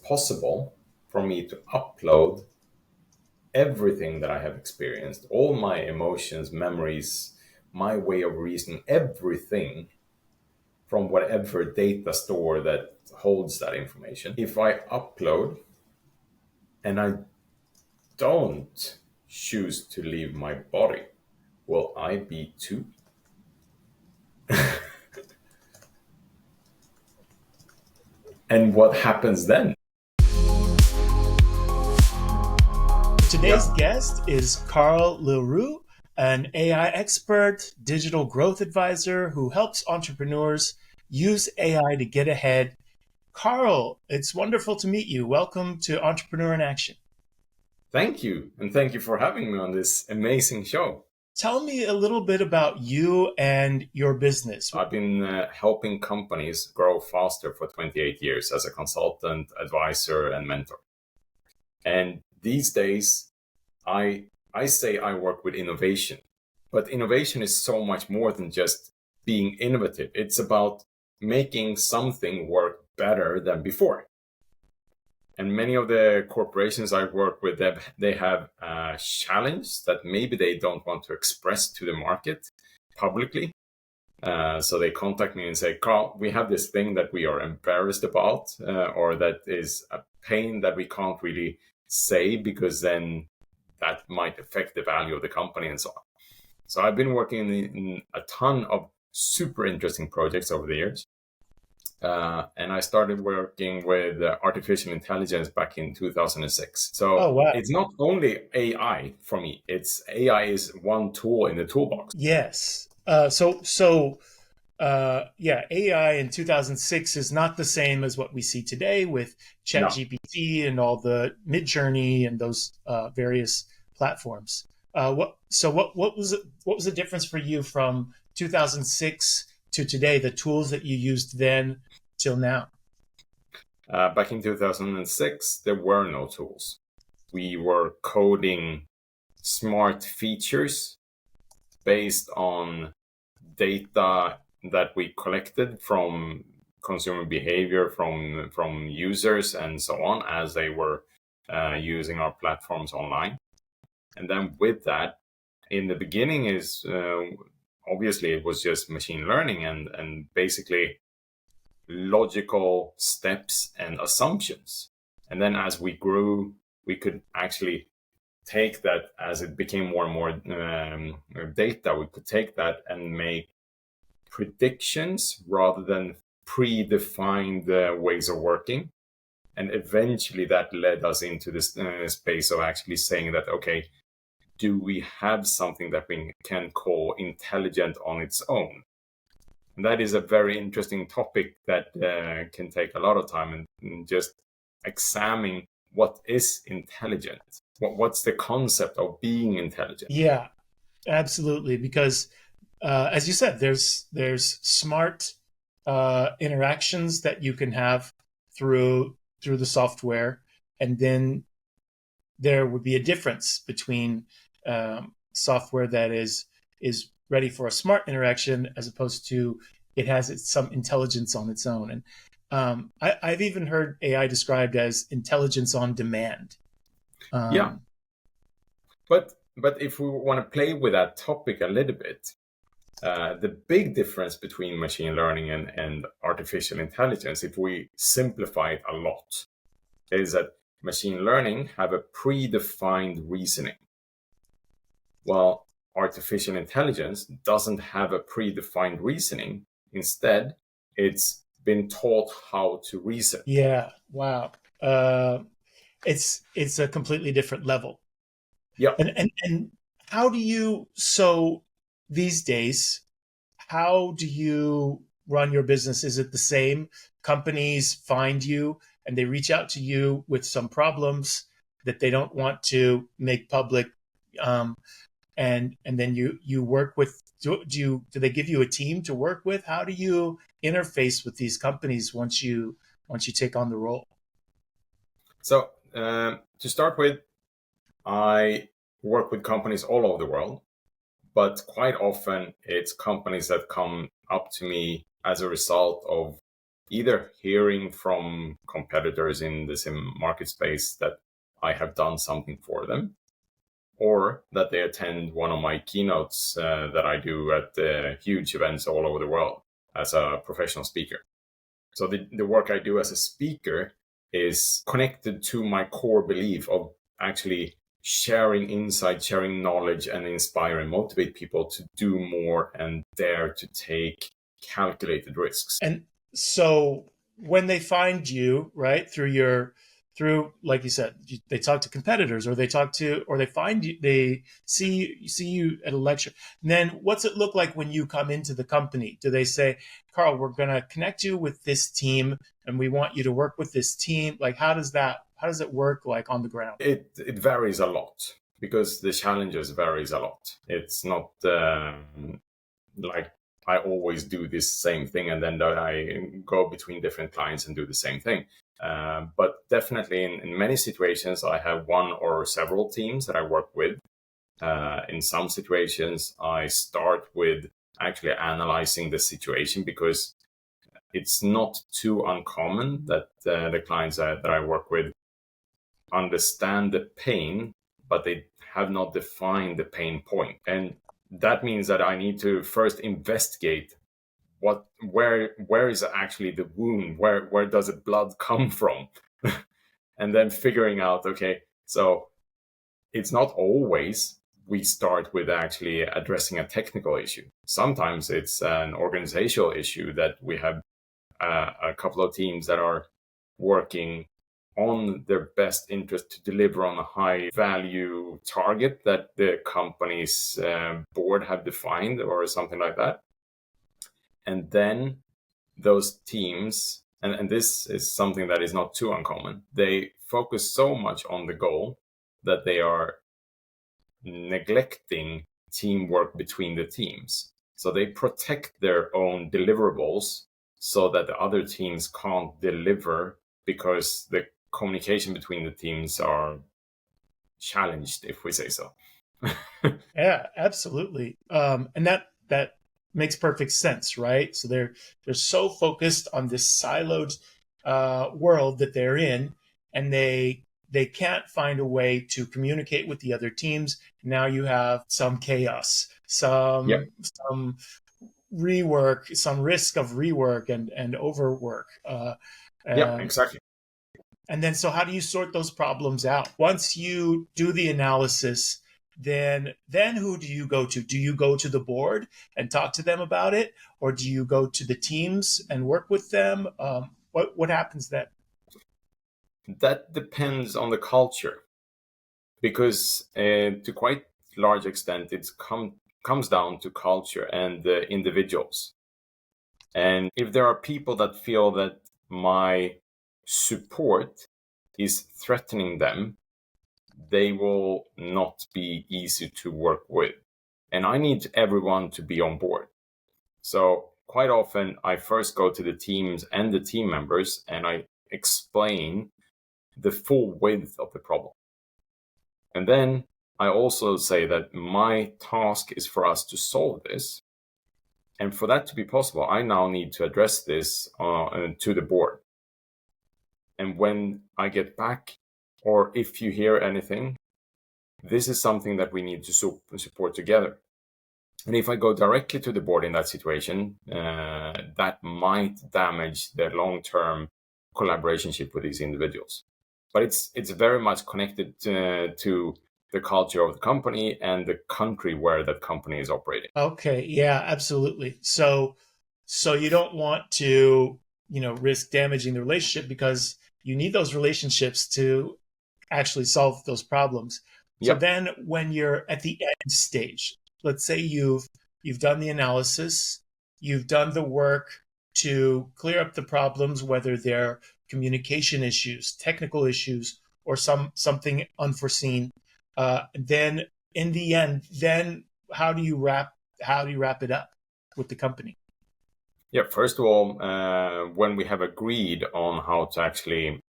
possible for me to upload everything that I have experienced, all my emotions, memories, my way of reasoning, everything from whatever data store that holds that information. If I upload and I don't choose to leave my body, will I be too? And what happens then? Today's guest is Karl Lillrud, an AI expert, digital growth advisor who helps entrepreneurs use AI to get ahead. Karl, it's wonderful to meet you. Welcome to Entrepreneur in Action. Thank you. And thank you for having me on this amazing show. Tell me a little bit about you and your business. I've been helping companies grow faster for 28 years as a consultant, advisor, and mentor. And these days, I say I work with innovation, but innovation is so much more than just being innovative. It's about making something work better than before. And many of the corporations I work with, they have a challenge that maybe they don't want to express to the market publicly. So they contact me and say, Karl, we have this thing that we are embarrassed about, or that is a pain that we can't really say because then that might affect the value of the company and so on. So I've been working in a ton of super interesting projects over the years. And I started working with artificial intelligence back in 2006. So Oh, wow. It's not only AI for me, it's AI is one tool in the toolbox. Yes. AI in 2006 is not the same as what we see today with No. ChatGPT and all the Midjourney and those various platforms. What was the difference for you from 2006 to today? The tools that you used then till now. Back in 2006, there were no tools. We were coding smart features based on data that we collected from consumer behavior, from users and so on as they were using our platforms online. And then with that, in the beginning is obviously it was just machine learning and basically logical steps and assumptions. And then as we grew, we could actually take that as it became more and more data. We could take that and make predictions rather than predefined ways of working. And eventually that led us into this space of actually saying that, okay, do we have something that we can call intelligent on its own? And that is a very interesting topic that can take a lot of time and just examining what is intelligent. What's the concept of being intelligent? Yeah, absolutely. Because as you said, there's smart interactions that you can have through the software, and then there would be a difference between software that is ready for a smart interaction as opposed to it has some intelligence on its own. And I've even heard AI described as intelligence on demand. Yeah, but if we want to play with that topic a little bit, the big difference between machine learning and artificial intelligence, if we simplify it a lot, is that machine learning have a predefined reasoning. Well, artificial intelligence doesn't have a predefined reasoning. Instead, it's been taught how to reason. Yeah, wow. It's a completely different level. Yeah. And how do you these days, how do you run your business? Is it the same? Companies find you and they reach out to you with some problems that they don't want to make public, and then you work with. Do they give you a team to work with? How do you interface with these companies once you take on the role? So to start with, I work with companies all over the world, but quite often it's companies that come up to me as a result of either hearing from competitors in the same market space that I have done something for them, or that they attend one of my keynotes that I do at huge events all over the world as a professional speaker. So the work I do as a speaker is connected to my core belief of actually sharing insight, sharing knowledge, and inspire and motivate people to do more and dare to take calculated risks. And so when they find you, right, through like you said, they talk to competitors, or they find you, they see you at a lecture. And then what's it look like when you come into the company? Do they say, Karl, we're going to connect you with this team and we want you to work with this team? Like, how does it work, like, on the ground? It varies a lot because the challenges varies a lot. It's not like I always do this same thing and then I go between different clients and do the same thing. But definitely in many situations, I have one or several teams that I work with. In some situations, I start with actually analyzing the situation, because it's not too uncommon that the clients that I work with understand the pain, but they have not defined the pain point. And that means that I need to first investigate where is actually the wound, where does the blood come from, and then figuring out, okay, so it's not always we start with actually addressing a technical issue. Sometimes it's an organizational issue that we have a couple of teams that are working on their best interest to deliver on a high value target that the company's board have defined or something like that. And then those teams, and this is something that is not too uncommon, they focus so much on the goal that they are neglecting teamwork between the teams. So they protect their own deliverables so that the other teams can't deliver, because the communication between the teams are challenged, if we say so. Yeah, absolutely. And that makes perfect sense, right? So they're so focused on this siloed world that they're in, and they can't find a way to communicate with the other teams. Now you have some chaos, Yeah, some rework, some risk of rework and overwork. yeah, Um, exactly. and then, so how do you sort those problems out? Once you do the analysis, then who do you go to? Do you go to the board and talk to them about it, or do you go to the teams and work with them? What happens then? That depends on the culture, because to quite large extent, comes down to culture and the individuals. And if there are people that feel that my support is threatening them, they will not be easy to work with. And I need everyone to be on board. So quite often, I first go to the teams and the team members and I explain the full width of the problem. And then I also say that my task is for us to solve this. And for that to be possible, I now need to address this to the board. And when I get back, or if you hear anything, this is something that we need to support together. And if I go directly to the board in that situation, that might damage the long-term collaboration with these individuals. But it's very much connected to the culture of the company and the country where that company is operating. Okay, yeah, absolutely. So you don't want to, risk damaging the relationship, because you need those relationships to actually solve those problems. So Yep. then when you're at the end stage, let's say you've done the analysis, you've done the work to clear up the problems, whether they're communication issues, technical issues, or something unforeseen. Then in the end, then how do you wrap it up with the company? Yeah. First of all, when we have agreed on how to actually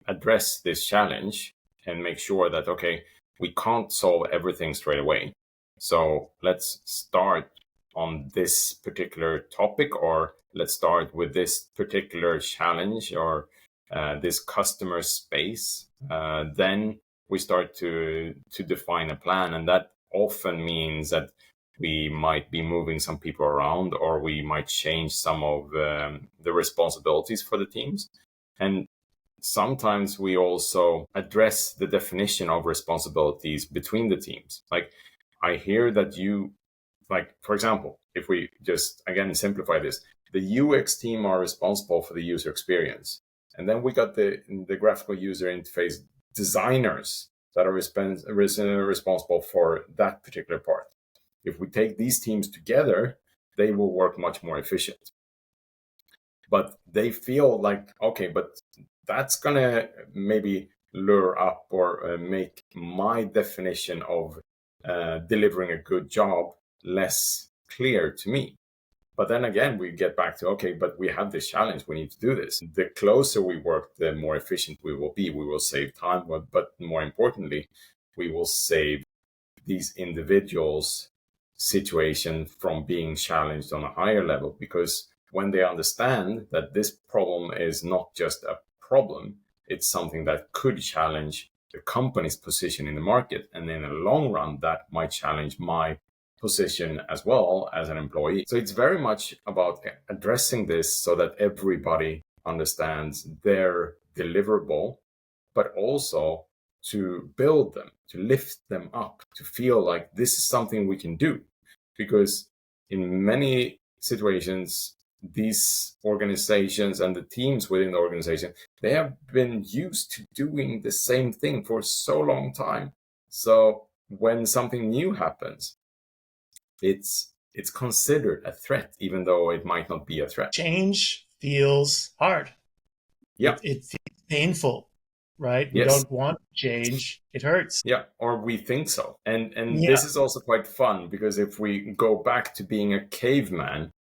address this challenge and make sure that, okay, we can't solve everything straight away. So let's start on this particular topic, or let's start with this particular challenge, or this customer space. Then we start to define a plan, and that often means that we might be moving some people around, or we might change some of the responsibilities for the teams. And sometimes we also address the definition of responsibilities between the teams. Like, I hear that you, like, for example, if we just again simplify this, the UX team are responsible for the user experience. And then we got the graphical user interface designers that are responsible for that particular part. If we take these teams together, they will work much more efficient. But they feel like, okay, but that's going to maybe lure up or make my definition of delivering a good job less clear to me. But then again, we get back to, okay, but we have this challenge. We need to do this. The closer we work, the more efficient we will be. We will save time, but more importantly, we will save these individuals' situation from being challenged on a higher level, because when they understand that this problem is not just a problem, it's something that could challenge the company's position in the market. And in the long run, that might challenge my position as well as an employee. So it's very much about addressing this so that everybody understands their deliverable, but also to build them, to lift them up, to feel like this is something we can do. Because in many situations, these organizations and the teams within the organization, they have been used to doing the same thing for so long time. So when something new happens, it's considered a threat, even though it might not be a threat. Change feels hard. Yeah. It feels painful, right? We Yes. don't want change. It hurts. Yeah, or we think so. And this is also quite fun, because if we go back to being a caveman,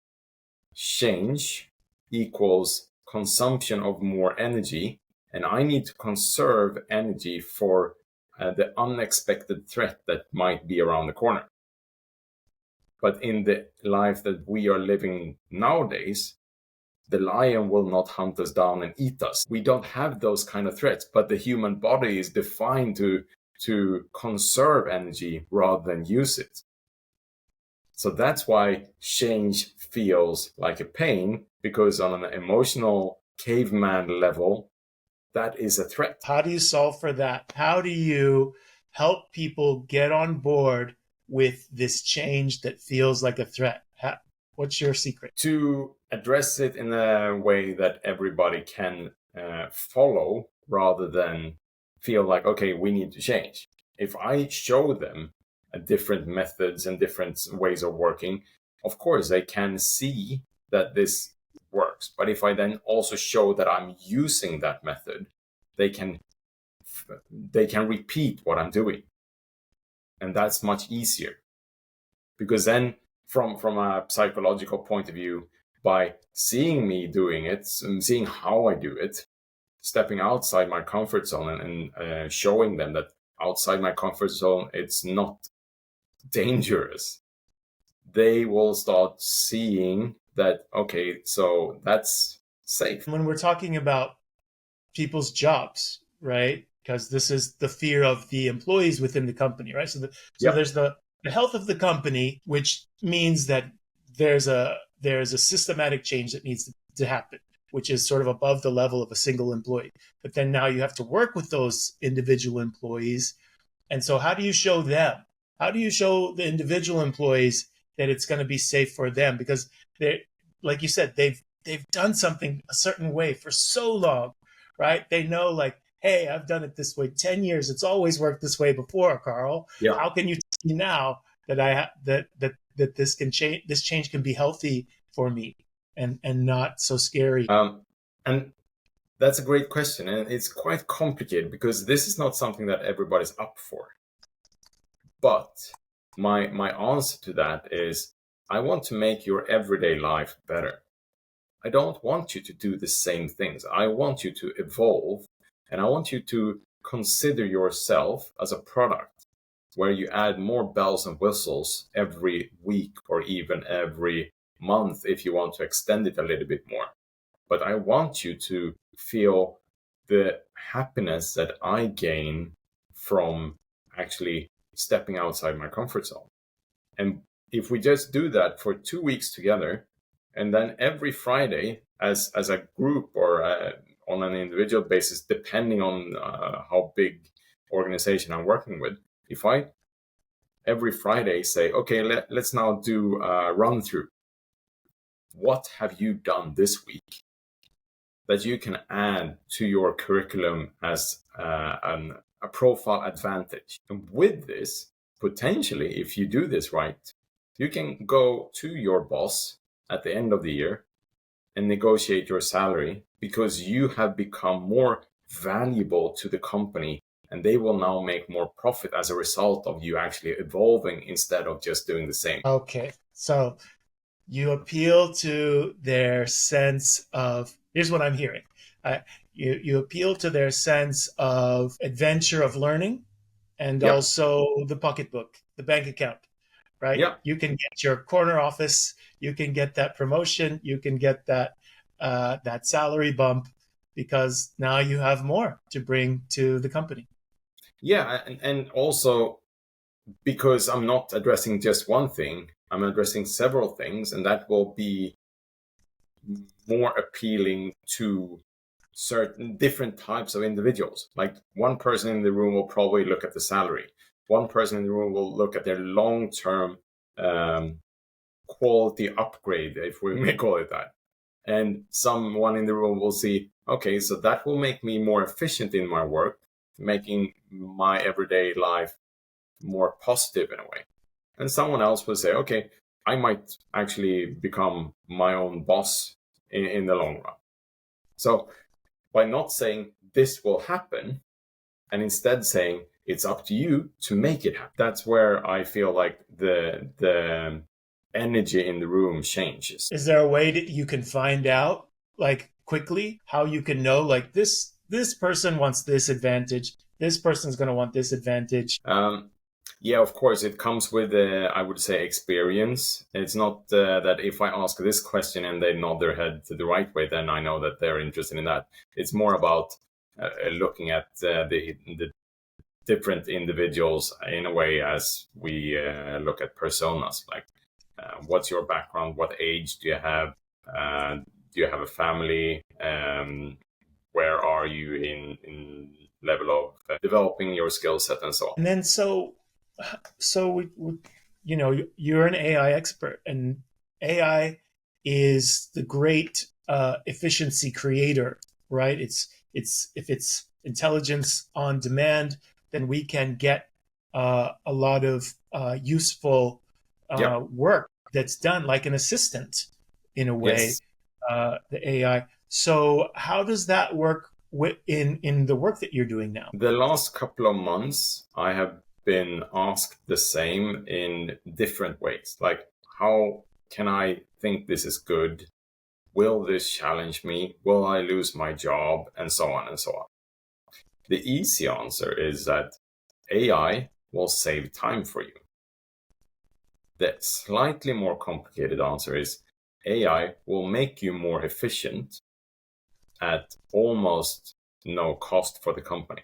change equals consumption of more energy, and I need to conserve energy for the unexpected threat that might be around the corner. But in the life that we are living nowadays, the lion will not hunt us down and eat us. We don't have those kind of threats, but the human body is defined to conserve energy rather than use it. So that's why change feels like a pain, because on an emotional caveman level, that is a threat. How do you solve for that? How do you help people get on board with this change that feels like a threat? What's your secret? To address it in a way that everybody can follow, rather than feel like, okay, we need to change. If I show them different methods and different ways of working, of course they can see that this works. But if I then also show that I'm using that method, they can repeat what I'm doing. And that's much easier, because then from a psychological point of view, by seeing me doing it, seeing how I do it, stepping outside my comfort zone and showing them that outside my comfort zone, it's not dangerous, they will start seeing that, okay, so that's safe. When we're talking about people's jobs, right? Because this is the fear of the employees within the company, right? So there's the health of the company, which means that there's a systematic change that needs to happen, which is sort of above the level of a single employee. But then now you have to work with those individual employees. And so how do you show them? How do you show the individual employees that it's going to be safe for them? Because they, like you said, they've done something a certain way for so long, right? They know, like, hey, I've done it this way 10 years. It's always worked this way before, Karl. Yeah. How can you tell me now that that this can change? This change can be healthy for me and not so scary. And that's a great question, and it's quite complicated, because this is not something that everybody's up for. But my answer to that is, I want to make your everyday life better. I don't want you to do the same things. I want you to evolve, and I want you to consider yourself as a product, where you add more bells and whistles every week or even every month if you want to extend it a little bit more. But I want you to feel the happiness that I gain from actually stepping outside my comfort zone. And if we just do that for 2 weeks together, and then every Friday as a group or on an individual basis, depending on how big organization I'm working with, if I every Friday say, okay, let's now do a run through. What have you done this week that you can add to your curriculum as a profile advantage? And with this, potentially, if you do this right, you can go to your boss at the end of the year and negotiate your salary because you have become more valuable to the company, and they will now make more profit as a result of you actually evolving instead of just doing the same. Okay, so you appeal to their sense of, here's what I'm hearing. You appeal to their sense of adventure, of learning, and Yep. also the pocketbook, the bank account, right? Yeah. You can get your corner office, you can get that promotion, you can get that salary bump because now you have more to bring to the company. Yeah, and also because I'm not addressing just one thing, I'm addressing several things, and that will be more appealing to certain different types of individuals. Like one person in the room will probably look at the salary. One person in the room will look at their long-term quality upgrade, if we may call it that. And someone in the room will see, okay, so that will make me more efficient in my work, making my everyday life more positive in a way. And someone else will say, okay, I might actually become my own boss in the long run. So by not saying this will happen and instead saying it's up to you to make it happen, that's where I feel like the energy in the room changes. Is there a way that you can find out, like, quickly, how you can know, like, this person wants this advantage, this person's going to want this advantage? Yeah, of course, it comes with, I would say, experience. It's not that if I ask this question and they nod their head to the right way, then I know that they're interested in that. It's more about looking at the different individuals in a way as we look at personas. Like, what's your background? What age do you have? Do you have a family? Where are you in level of developing your skill set and so on? And then we you're an AI expert, and AI is the great efficiency creator, right? It's if it's intelligence on demand, then we can get a lot of useful Yeah. work that's done like an assistant in a way, Yes. the AI. So how does that work in the work that you're doing now? The last couple of months, I have been asked the same in different ways. Like, how can I think this is good? Will this challenge me? Will I lose my job? And so on and so on. The easy answer is that AI will save time for you. The slightly more complicated answer is AI will make you more efficient at almost no cost for the company.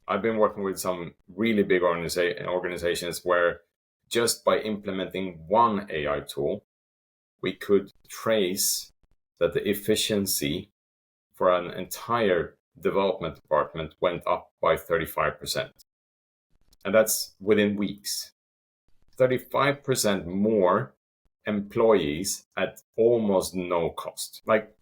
I've been working with some really big organizations where just by implementing one AI tool, we could trace that the efficiency for an entire development department went up by 35%. And that's within weeks. 35% more employees at almost no cost. Like,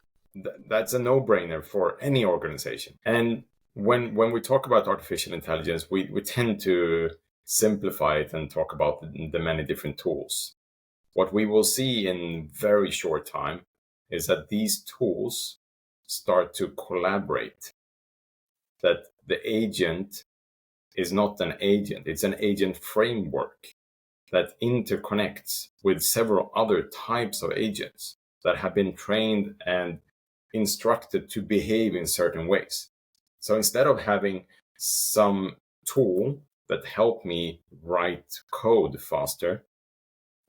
that's a no-brainer for any organization. And when we talk about artificial intelligence, we tend to simplify it and talk about the many different tools. What we will see in very short time is that these tools start to collaborate, that the agent is not an agent, it's an agent framework that interconnects with several other types of agents that have been trained and instructed to behave in certain ways. So instead of having some tool that help me write code faster,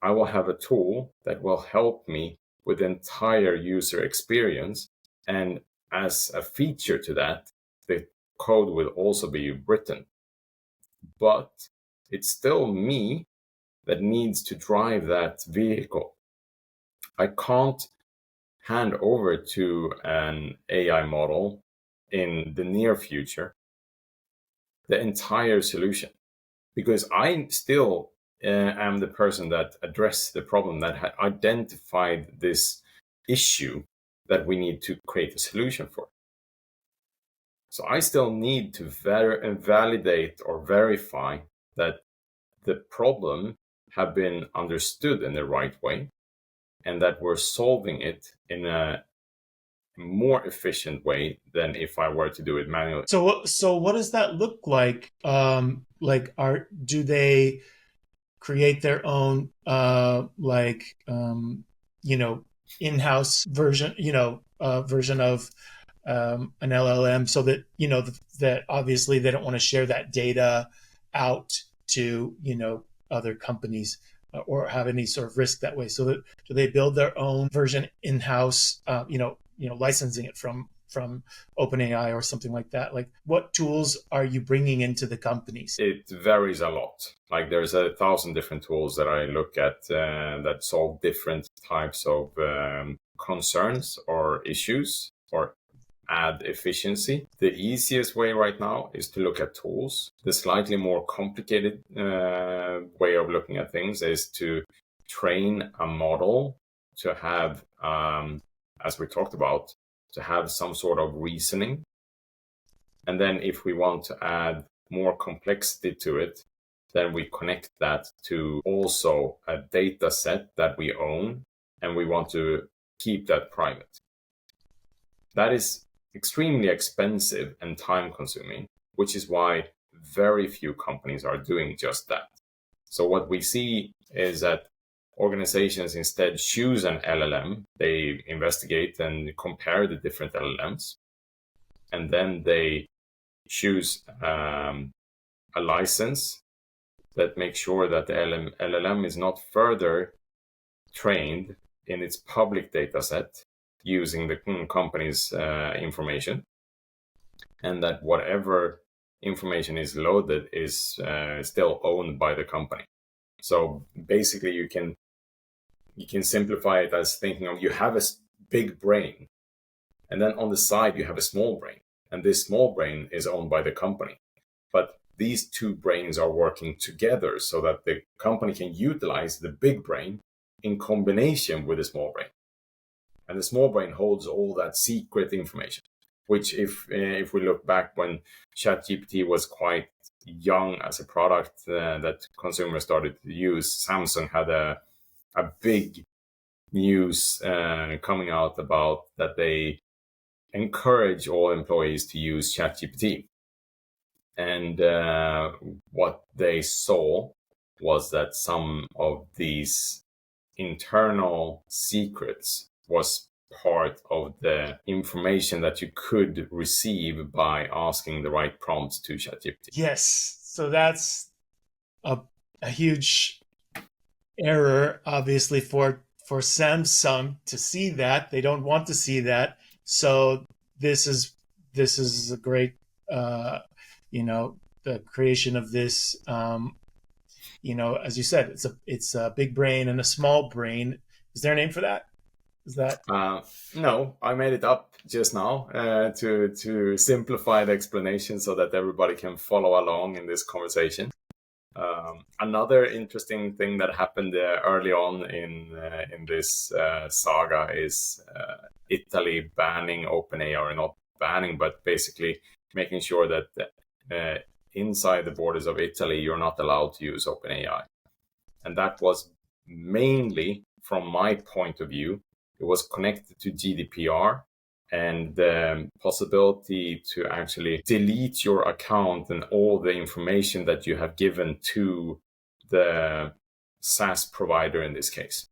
I will have a tool that will help me with the entire user experience. And as a feature to that, the code will also be written. But it's still me that needs to drive that vehicle. I can't hand over to an AI model in the near future the entire solution, because I still am the person that addressed the problem, that identified this issue that we need to create a solution for. So I still need to validate or verify that the problem have been understood in the right way, and that we're solving it in a more efficient way than if I were to do it manually. So what does that look like? Do they create their own in-house version, version of an LLM, so that that obviously they don't want to share that data out to other companies, or have any sort of risk that way. So that, do they build their own version in-house, licensing it from OpenAI or something like that? Like, what tools are you bringing into the companies? It varies a lot. Like, there's 1,000 different tools that I look at that solve different types of concerns or issues, or add efficiency. The easiest way right now is to look at tools. The slightly more complicated way of looking at things is to train a model to have, as we talked about, to have some sort of reasoning. And then if we want to add more complexity to it, then we connect that to also a data set that we own, and we want to keep that private. That is extremely expensive and time consuming, which is why very few companies are doing just that. So what we see is that organizations instead choose an LLM, they investigate and compare the different LLMs, and then they choose a license that makes sure that the LLM is not further trained in its public data set using the company's information, and that whatever information is loaded is still owned by the company. So basically you can simplify it as thinking of, you have a big brain, and then on the side you have a small brain, and this small brain is owned by the company. But these two brains are working together so that the company can utilize the big brain in combination with the small brain. And the small brain holds all that secret information, which if we look back when ChatGPT was quite young as a product that consumers started to use, Samsung had a big news coming out about that they encourage all employees to use ChatGPT. And what they saw was that some of these internal secrets was part of the information that you could receive by asking the right prompts to ChatGPT. Yes. So that's a huge error, obviously, for Samsung to see that. They don't want to see that. So this is a great, the creation of this. As you said, it's a big brain and a small brain. Is there a name for that? Is that? No, I made it up just now to simplify the explanation so that everybody can follow along in this conversation. Another interesting thing that happened early on in this saga is Italy banning OpenAI, or not banning, but basically making sure that inside the borders of Italy, you're not allowed to use OpenAI. And that was mainly, from my point of view, it was connected to GDPR and the possibility to actually delete your account and all the information that you have given to the SaaS provider in this case.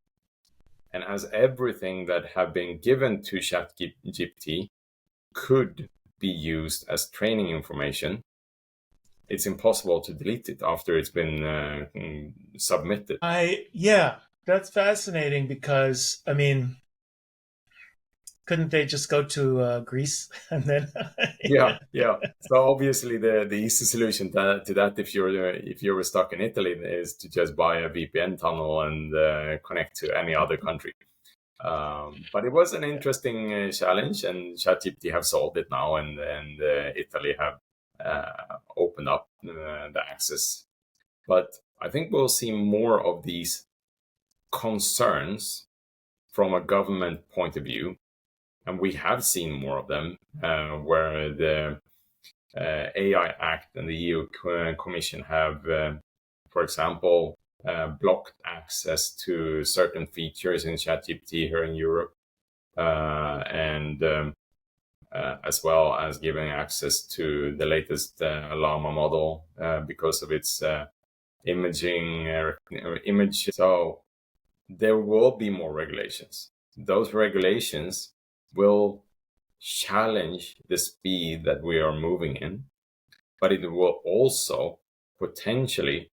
And as everything that have been given to ChatGPT could be used as training information, it's impossible to delete it after it's been submitted. Yeah, that's fascinating because I mean, couldn't they just go to Greece and then? Yeah, yeah. So obviously, the easy solution to that, if you were stuck in Italy, is to just buy a VPN tunnel and connect to any other country. But it was an interesting challenge, and ChatGPT have solved it now, and Italy have opened up the access. But I think we'll see more of these concerns from a government point of view, and we have seen more of them, where the AI Act and the EU Commission have, for example, blocked access to certain features in ChatGPT here in Europe, and as well as giving access to the latest Llama model because of its image. So there will be more regulations. Those regulations will challenge the speed that we are moving in, but it will also potentially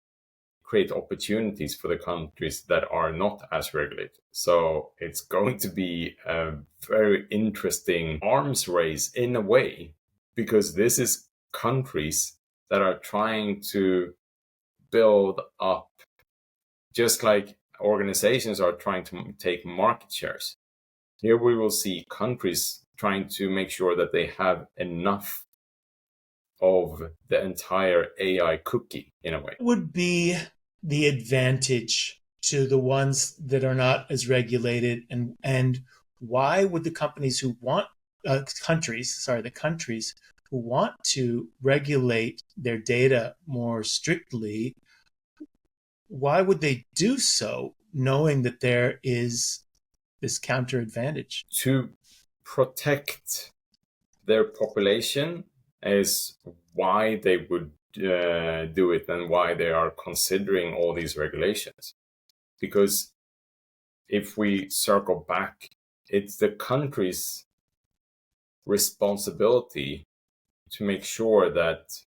create opportunities for the countries that are not as regulated. So it's going to be a very interesting arms race in a way, because this is countries that are trying to build up, just like organizations are trying to take market shares. Here we will see countries trying to make sure that they have enough of the entire AI cookie in a way. Would be the advantage to the ones that are not as regulated, and why would the companies who want the countries who want to regulate their data more strictly, why would they do so knowing that there is this counter advantage? To protect their population is why they would do it, and why they are considering all these regulations. Because if we circle back, it's the country's responsibility to make sure that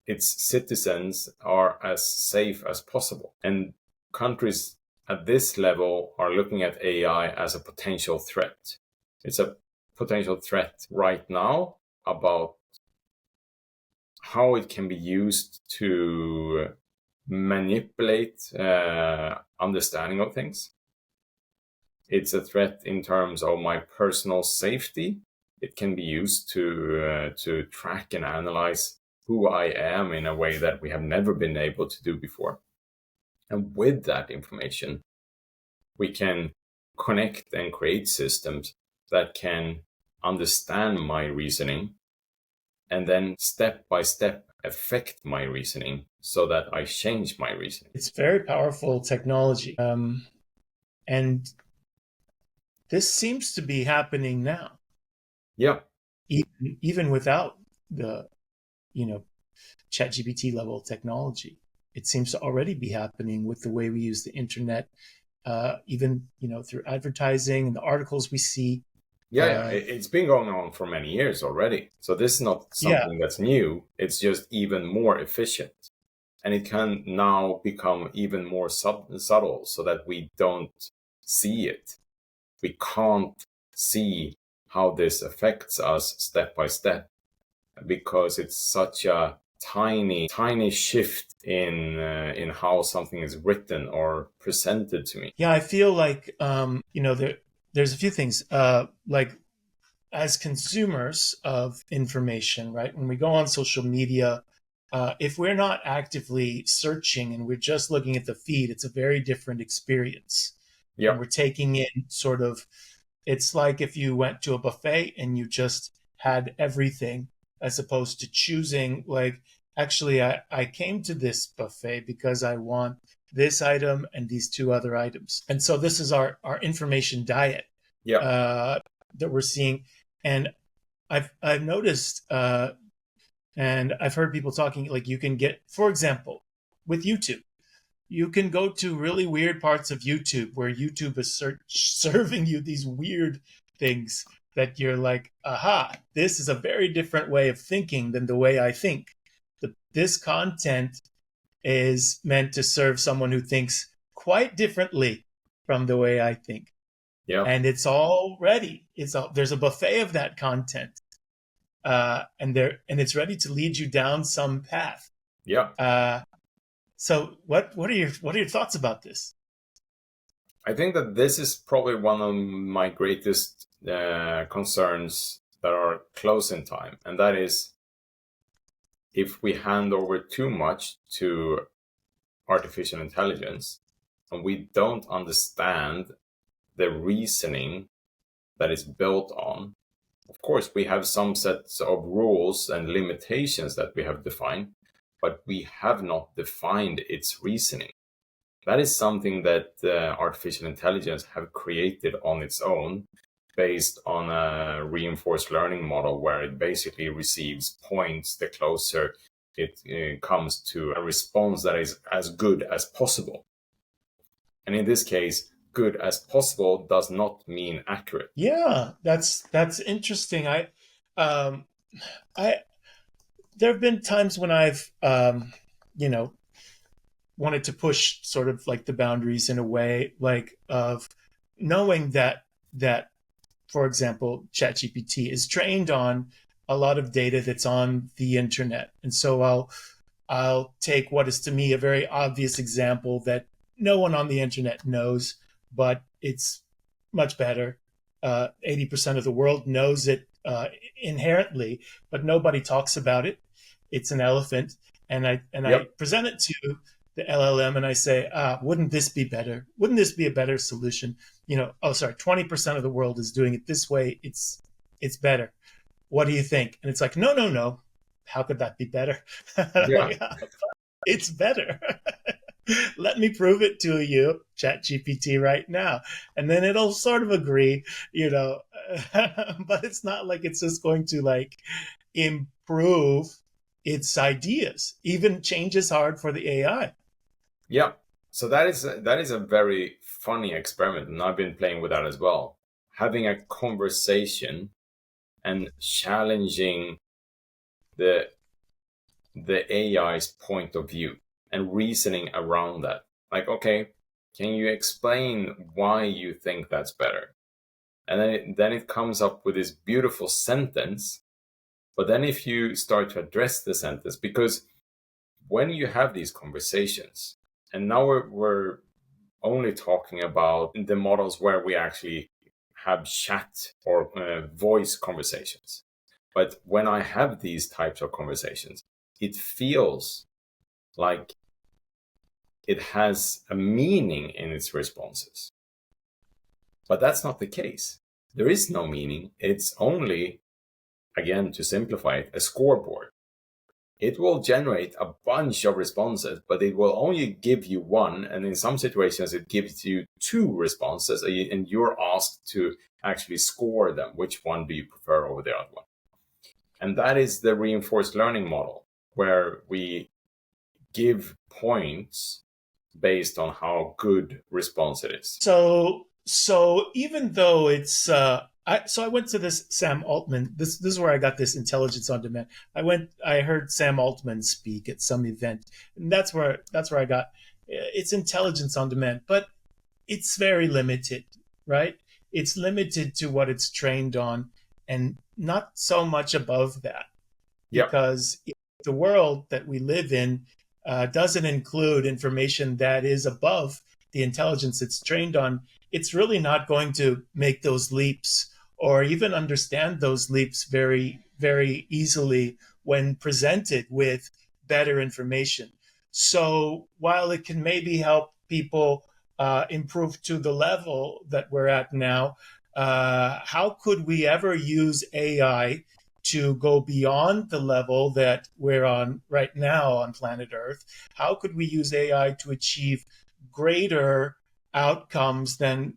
its citizens are as safe as possible. And countries at this level are looking at AI as a potential threat. It's a potential threat right now about how it can be used to manipulate understanding of things. It's a threat in terms of my personal safety. It can be used to track and analyze who I am in a way that we have never been able to do before. And with that information, we can connect and create systems that can understand my reasoning and then step by step affect my reasoning so that I change my reasoning. It's very powerful technology. And this seems to be happening now. Yeah. Even without the, ChatGPT level technology. It seems to already be happening with the way we use the internet, even, through advertising and the articles we see. Yeah, it's been going on for many years already. So this is not something that's new. It's just even more efficient. And it can now become even more subtle so that we don't see it. We can't see how this affects us step by step, because it's such a tiny shift in how something is written or presented to me. Yeah, I feel like, there's a few things, like as consumers of information, right? When we go on social media, if we're not actively searching and we're just looking at the feed, it's a very different experience. Yeah. And we're taking in sort of, it's like if you went to a buffet and you just had everything, as opposed to choosing, like, actually, I came to this buffet because I want this item and these two other items. And so this is our information diet. Yeah. That we're seeing. And I've noticed, and I've heard people talking, like, you can get, for example, with YouTube, you can go to really weird parts of YouTube where YouTube is serving you these weird things that you're like, aha, this is a very different way of thinking than the way I think. this content is meant to serve someone who thinks quite differently from the way I think. Yeah. And it's all ready. There's a buffet of that content, and it's ready to lead you down some path. Yeah. So what are your thoughts about this? I think that this is probably one of my greatest concerns that are close in time, and that is if we hand over too much to artificial intelligence and we don't understand the reasoning that is built on. Of course, we have some sets of rules and limitations that we have defined, but we have not defined its reasoning. That is something that artificial intelligence have created on its own based on a reinforced learning model where it basically receives points the closer it comes to a response that is as good as possible. And in this case, good as possible does not mean accurate. Yeah, that's interesting. Um, I there have been times when I've you know wanted to push sort of like the boundaries in a way like of knowing that for example ChatGPT is trained on a lot of data that's on the internet, and so I'll take what is to me a very obvious example that no one on the internet knows, but it's much better. 80% of the world knows it inherently, but nobody talks about it. It's an elephant, and I Yep. present it to the LLM, and I say, wouldn't this be better? Wouldn't this be a better solution? Oh, sorry, 20% of the world is doing it this way. It's better. What do you think? And it's like, no, no, no. How could that be better? Yeah. Like, it's better. Let me prove it to you, ChatGPT, right now. And then it'll sort of agree, you know, but it's not like it's just going to like improve its ideas. Even change is hard for the AI. Yeah. So that is a very funny experiment, and I've been playing with that as well. Having a conversation and challenging the the AI's point of view and reasoning around that. Like, okay, can you explain why you think that's better? And then it comes up with this beautiful sentence. But then if you start to address the sentence, because when you have these conversations, and now we're only talking about the models where we actually have chat or voice conversations. But when I have these types of conversations, it feels like it has a meaning in its responses. But that's not the case. There is no meaning. It's only, again, to simplify it, a scoreboard. It will generate a bunch of responses, but it will only give you one. And in some situations, it gives you two responses, and you're asked to actually score them. Which one do you prefer over the other one? And that is the reinforced learning model, where we give points based on how good response it is. So even though it's I went to this Sam Altman. This is where I got this intelligence on demand. I heard Sam Altman speak at some event, and that's where I got it's intelligence on demand, but it's very limited, right? It's limited to what it's trained on, and not so much above that, Yeah. because the world that we live in doesn't include information that is above the intelligence it's trained on. It's really not going to make those leaps or even understand those leaps very, very easily when presented with better information. So while it can maybe help people improve to the level that we're at now, how could we ever use AI to go beyond the level that we're on right now on planet Earth? How could we use AI to achieve greater outcomes than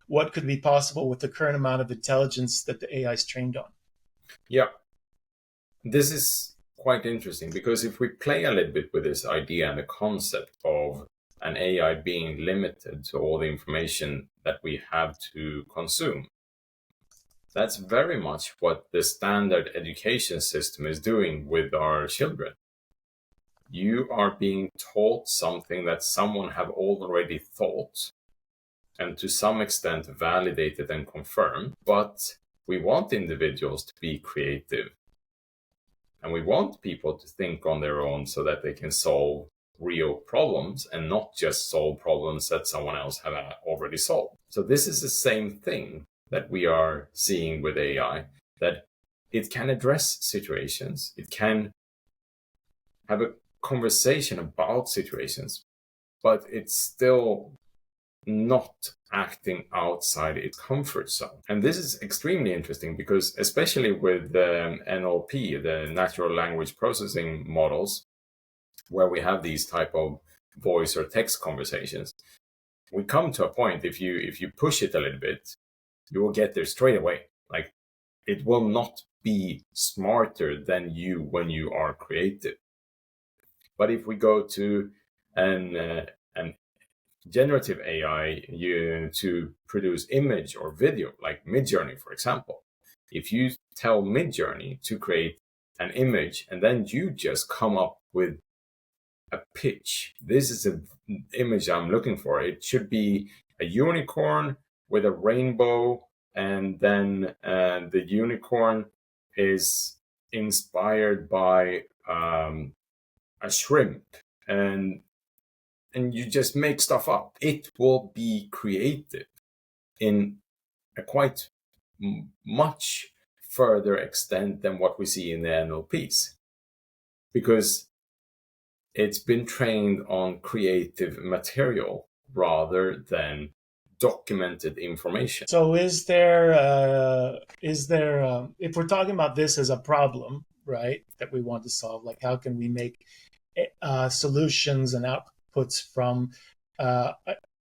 what could be possible with the current amount of intelligence that the AI is trained on? Yeah. This is quite interesting because if we play a little bit with this idea and the concept of an AI being limited to all the information that we have to consume, that's very much what the standard education system is doing with our children. You are being taught something that someone have already thought, and to some extent validated and confirmed, but we want individuals to be creative. And we want people to think on their own so that they can solve real problems and not just solve problems that someone else have already solved. So this is the same thing that we are seeing with AI, that it can address situations. It can have a conversation about situations, but it's still not acting outside its comfort zone. And this is extremely interesting because, especially with NLP, the natural language processing models, where we have these type of voice or text conversations, we come to a point, if you push it a little bit, you will get there straight away. Like, it will not be smarter than you when you are creative. But if we go to an generative AI to produce image or video, like Midjourney, for example. If you tell Midjourney to create an image and then you just come up with a pitch, this is an image I'm looking for. It should be a unicorn with a rainbow, and then the unicorn is inspired by a shrimp, and you just make stuff up. It will be creative in a quite much further extent than what we see in the NLPs, because it's been trained on creative material rather than documented information. So is there if we're talking about this as a problem, right, that we want to solve, like how can we make solutions and outputs from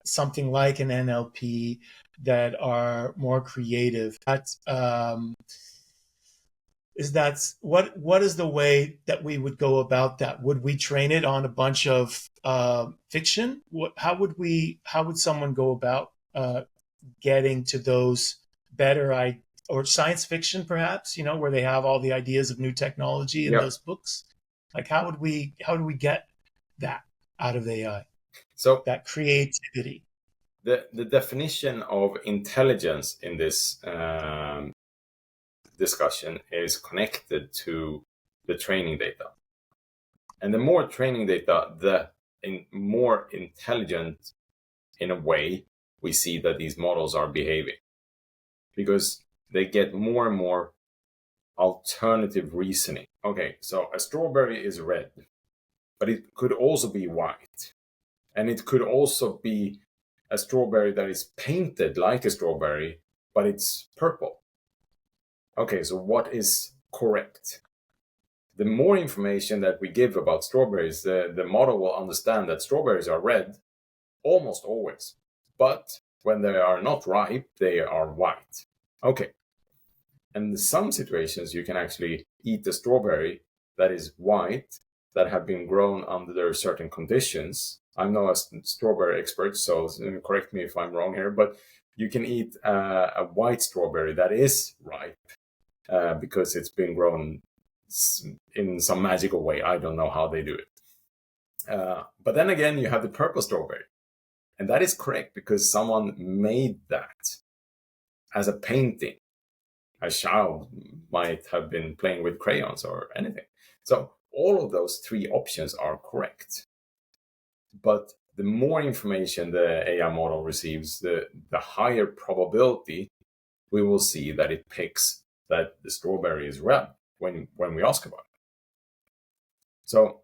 something like an NLP that are more creative? What is the way that we would go about that? Would we train it on a bunch of fiction? How would someone go about getting to those better or science fiction, perhaps, where they have all the ideas of new technology in those books? Like, how do we get that out of AI? So that creativity. The definition of intelligence in this discussion is connected to the training data. And the more training data, the more intelligent, in a way, we see that these models are behaving, because they get more and more alternative reasoning. Okay, so a strawberry is red, but it could also be white. And it could also be a strawberry that is painted like a strawberry, but it's purple. Okay, so what is correct? The more information that we give about strawberries, the model will understand that strawberries are red almost always. But when they are not ripe, they are white. Okay. And in some situations, you can actually eat a strawberry that is white, that have been grown under certain conditions. I'm not a strawberry expert, so correct me if I'm wrong here, but you can eat a white strawberry that is ripe because it's been grown in some magical way. I don't know how they do it. But then again, you have the purple strawberry. And that is correct because someone made that as a painting. A child might have been playing with crayons or anything. So all of those three options are correct. But the more information the AI model receives, the higher probability we will see that it picks that the strawberry is red when we ask about it. So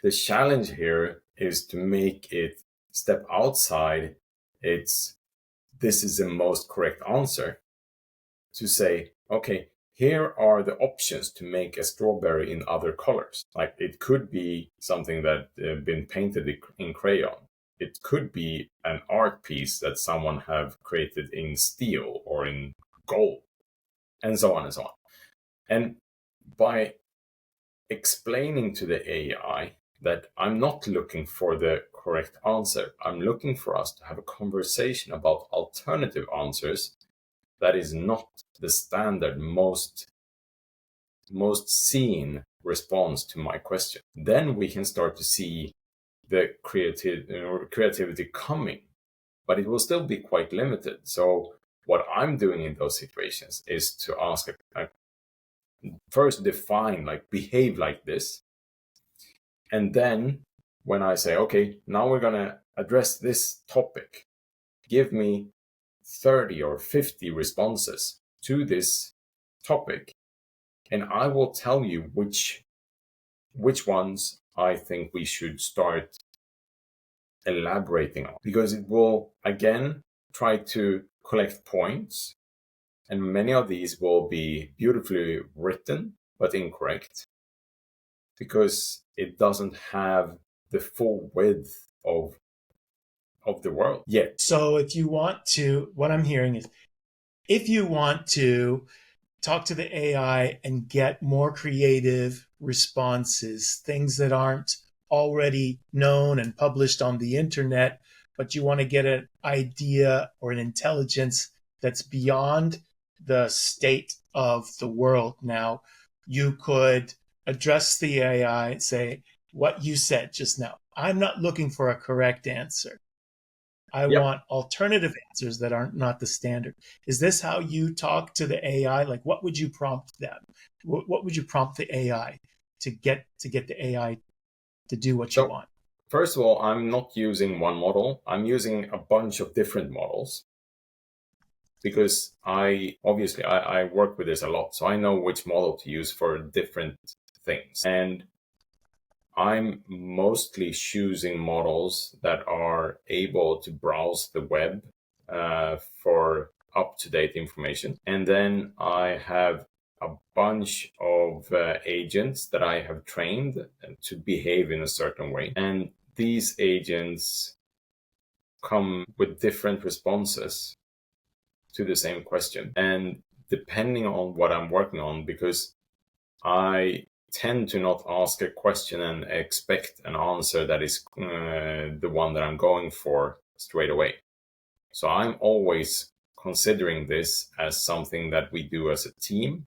the challenge here is to make it step outside this is the most correct answer, to say, okay, here are the options to make a strawberry in other colors. Like, it could be something that been painted in crayon. It could be an art piece that someone have created in steel or in gold, and so on and so on. And by explaining to the AI that I'm not looking for the correct answer, I'm looking for us to have a conversation about alternative answers that is not the standard most seen response to my question. Then we can start to see the creativity coming, but it will still be quite limited. So what I'm doing in those situations is to ask, first define, like, behave like this. And then when I say, okay, now we're going to address this topic, give me 30 or 50 responses to this topic, and I will tell you which ones I think we should start elaborating on, because it will again try to collect points, and many of these will be beautifully written but incorrect because it doesn't have the full width of the world yet. So if you want to, what I'm hearing is, if you want to talk to the AI and get more creative responses, things that aren't already known and published on the internet, but you want to get an idea or an intelligence that's beyond the state of the world now, you could address the AI and say, what you said just now. I'm not looking for a correct answer. I Yep. want alternative answers that are not the standard. Is this how you talk to the AI? Like, what would you prompt them? What would you prompt the AI to get the AI to do what you want? First of all, I'm not using one model. I'm using a bunch of different models because I work with this a lot. So I know which model to use for different things. And I'm mostly choosing models that are able to browse the web for up-to-date information. And then I have a bunch of agents that I have trained to behave in a certain way. And these agents come with different responses to the same question. And depending on what I'm working on, because I tend to not ask a question and expect an answer that is the one that I'm going for straight away. So I'm always considering this as something that we do as a team,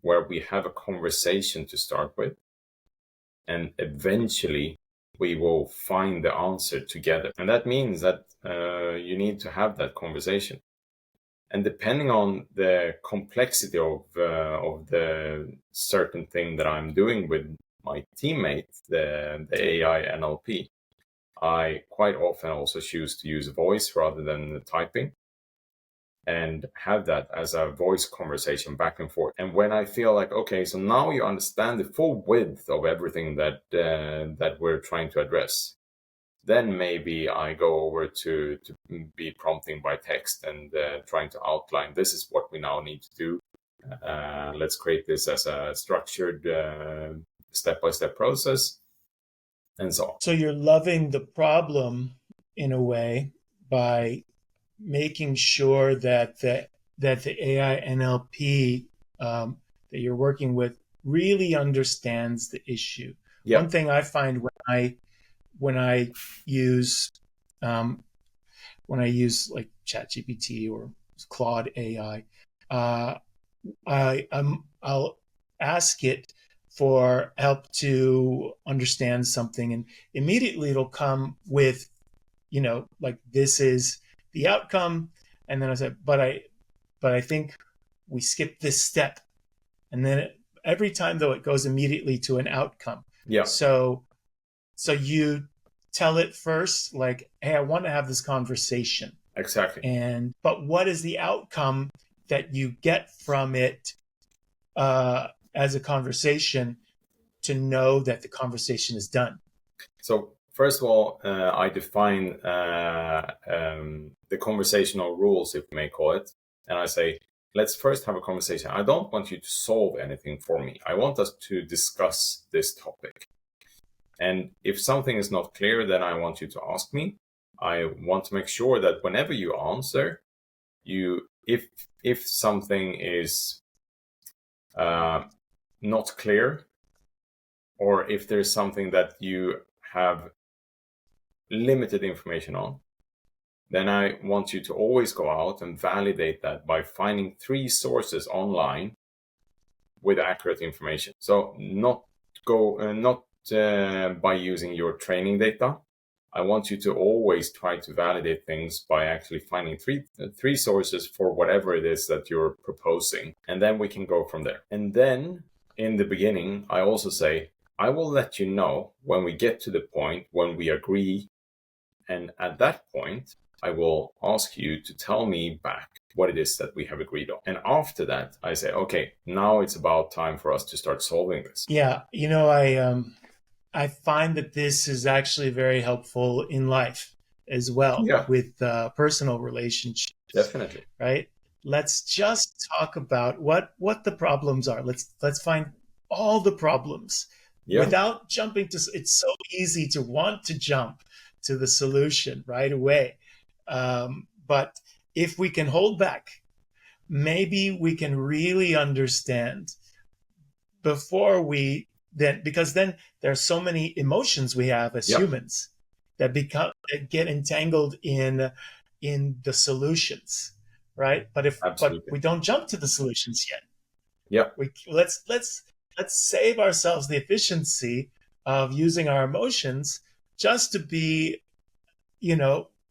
where we have a conversation to start with, and eventually we will find the answer together. And that means that you need to have that conversation. And depending on the complexity of the certain thing that I'm doing with my teammate, the AI NLP, I quite often also choose to use voice rather than typing, and have that as a voice conversation back and forth. And when I feel like, okay, so now you understand the full width of everything that that we're trying to address, then maybe I go over to be prompting by text and trying to outline, this is what we now need to do. Let's create this as a structured step-by-step process, and so on. So you're loving the problem in a way by making sure that the AI NLP that you're working with really understands the issue. Yep. One thing I find when I use like ChatGPT or Claude AI, I'll ask it for help to understand something, and immediately it'll come with, like, this is the outcome, and then I said, but I think we skipped this step, and then every time though it goes immediately to an outcome. Yeah. So you tell it first, like, hey, I want to have this conversation. Exactly. But what is the outcome that you get from it as a conversation to know that the conversation is done? So first of all, I define the conversational rules, if you may call it. And I say, let's first have a conversation. I don't want you to solve anything for me. I want us to discuss this topic. And if something is not clear, then I want you to ask me. I want to make sure that whenever you answer, if something is not clear, or if there's something that you have limited information on, then I want you to always go out and validate that by finding 3 sources online with accurate information. So not go not by using your training data. I want you to always try to validate things by actually finding three sources for whatever it is that you're proposing, and then we can go from there. And then in the beginning, I also say, I will let you know when we get to the point when we agree, and at that point, I will ask you to tell me back what it is that we have agreed on. And after that, I say, okay, now it's about time for us to start solving this. Yeah, I find that this is actually very helpful in life as well Yeah, with personal relationships, definitely. right? Let's just talk about what the problems are. Let's find all the problems Yeah, without jumping to. It's so easy to want to jump to the solution right away, but if we can hold back, maybe we can really understand before we then, because then there's so many emotions we have as yeah, humans that become that get entangled in the solutions, right? But absolutely. we don't jump to the solutions yet. Yeah, We let's save ourselves the efficiency of using our emotions just to be,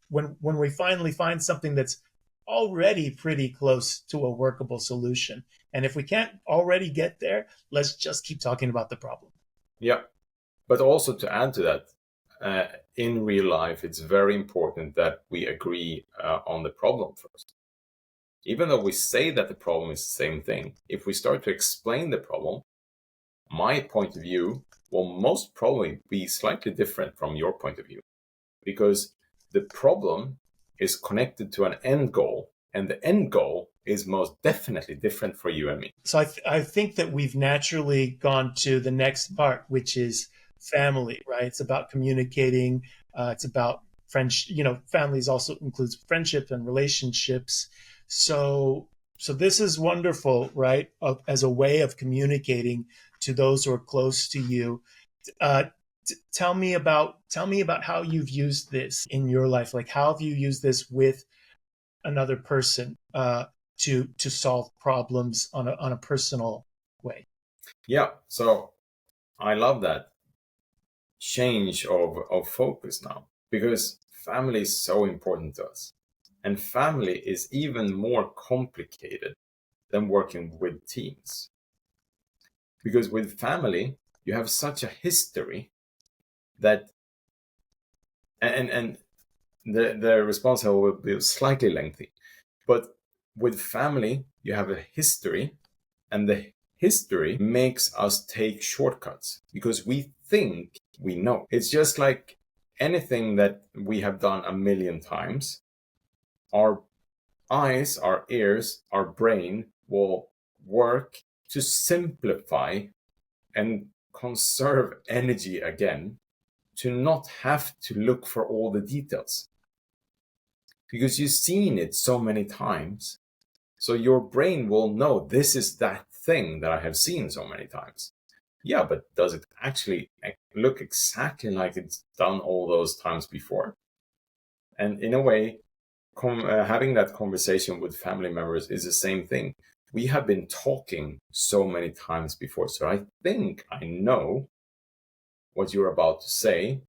when we finally find something that's already pretty close to a workable solution. And if we can't already get there, let's just keep talking about the problem. yeah. But also to add to that, in real life, it's very important that we agree on the problem first. Even though we say that the problem is the same thing, if we start to explain the problem, my point of view will most probably be slightly different from your point of view, because the problem is connected to an end goal, and the end goal is most definitely different for you and me. So I think that we've naturally gone to the next part, which is family, right? It's about communicating. It's about friendship. Families also includes friendship and relationships. So this is wonderful, right? As a way of communicating to those who are close to you. Uh, tell me about how you've used this in your life. Like, how have you used this with another person to solve problems on a personal way? Yeah, so I love that change of focus now, because family is so important to us. And family is even more complicated than working with teams. Because with family, you have such a history that, and the response will be slightly lengthy. But with family, you have a history, and the history makes us take shortcuts because we think we know. It's just like anything that we have done a million times. Our eyes, our ears, our brain will work to simplify and conserve energy again, to not have to look for all the details, because you've seen it so many times. So your brain will know this is that thing that I have seen so many times. Yeah, but does it actually look exactly like it's done all those times before? And in a way, having that conversation with family members is the same thing. We have been talking so many times before, so I think I know what you're about to say.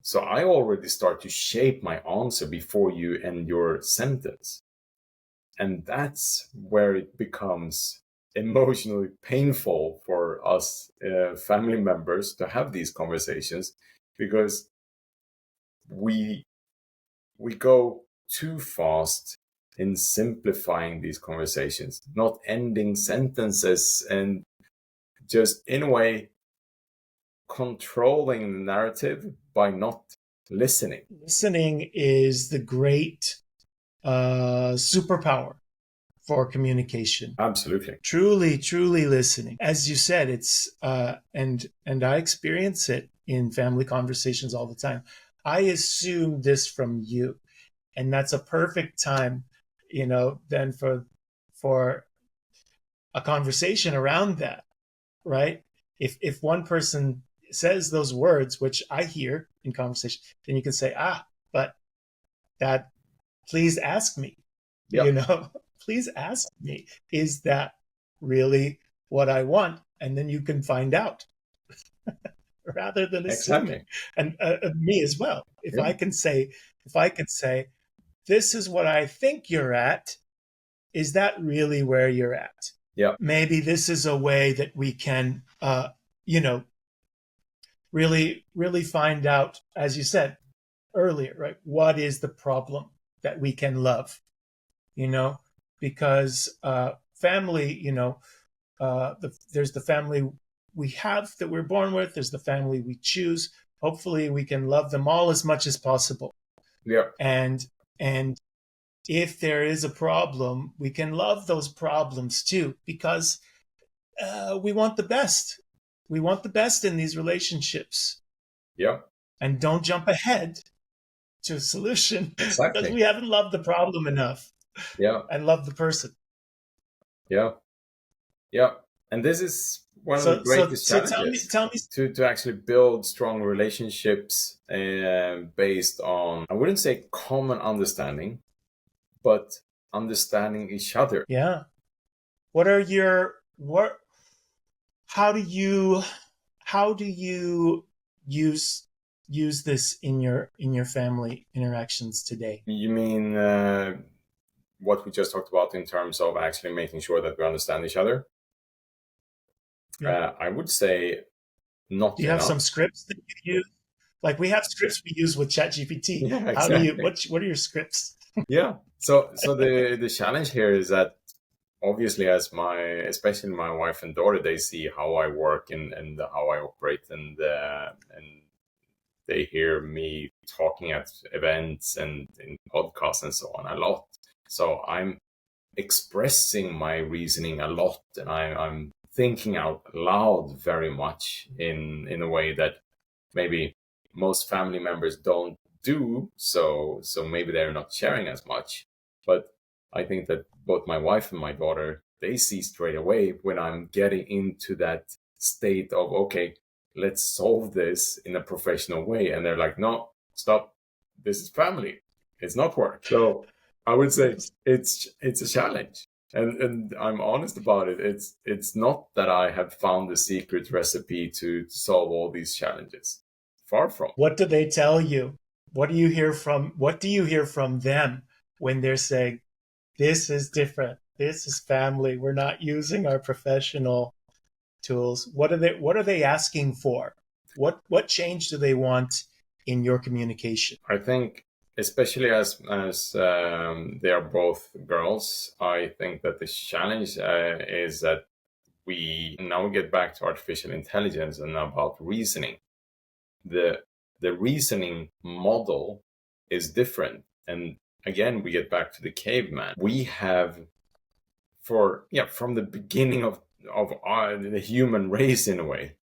So I already start to shape my answer before you end your sentence. And that's where it becomes emotionally painful for us family members to have these conversations, because we we go too fast in simplifying these conversations, not ending sentences, and just in a way controlling the narrative by not listening. Listening is the great superpower for communication. Absolutely. Truly listening. As you said, it's and I experience it in family conversations all the time. I assume this from you, and that's a perfect time, then for a conversation around that, right? If one person says those words, which I hear in conversation, then you can say, but that, please ask me, Yeah. please ask me, is that really what I want? And then you can find out. rather than assuming. Exactly. And me as well. Yeah. If I can say, this is what I think you're at, is that really where you're at? Yeah. Maybe this is a way that we can, you know, really find out, as you said earlier, right? What is the problem that we can love, you know? Because family, there's the family we have that we're born with, there's the family we choose. Hopefully, we can love them all as much as possible. Yeah. And if there is a problem, we can love those problems too, because we want the best. We want the best in these relationships. Yeah. And don't jump ahead to a solution because Exactly. we haven't loved the problem enough Yeah. and loved the person. Yeah. Yeah. And this is one of the greatest So challenges, tell me. to actually build strong relationships based on, I wouldn't say common understanding, but understanding each other. Yeah. What? How do you use this in your family interactions today? You mean what we just talked about in terms of actually making sure that we understand each other? Yeah. I would say not Do you have some enough. scripts that you use? Like we have scripts we use with ChatGPT. Yeah, How do you? exactly. What are your scripts? Yeah. So the challenge here is that obviously, as especially my wife and daughter, they see how I work and how I operate, and they hear me talking at events and in podcasts and so on a lot. So I'm expressing my reasoning a lot, and I'm thinking out loud very much in a way that maybe most family members don't do. So maybe they're not sharing as much. But I think that both my wife and my daughter, they see straight away when I'm getting into that state of, okay, let's solve this in a professional way. And they're like, no, stop. This is family. It's not work. So I would say it's a challenge. And I'm honest about it. It's not that I have found the secret recipe to solve all these challenges. Far from. What do they tell you? What do you hear from? What do you hear from them when they're saying, "This is different. This is family. We're not using our professional tools." What are they asking for? What change do they want in your communication? I think, especially as they are both girls, I think that the challenge is that we now get back to artificial intelligence and about reasoning. The reasoning model is different, and again we get back to the caveman. We have from the beginning of the human race, in a way,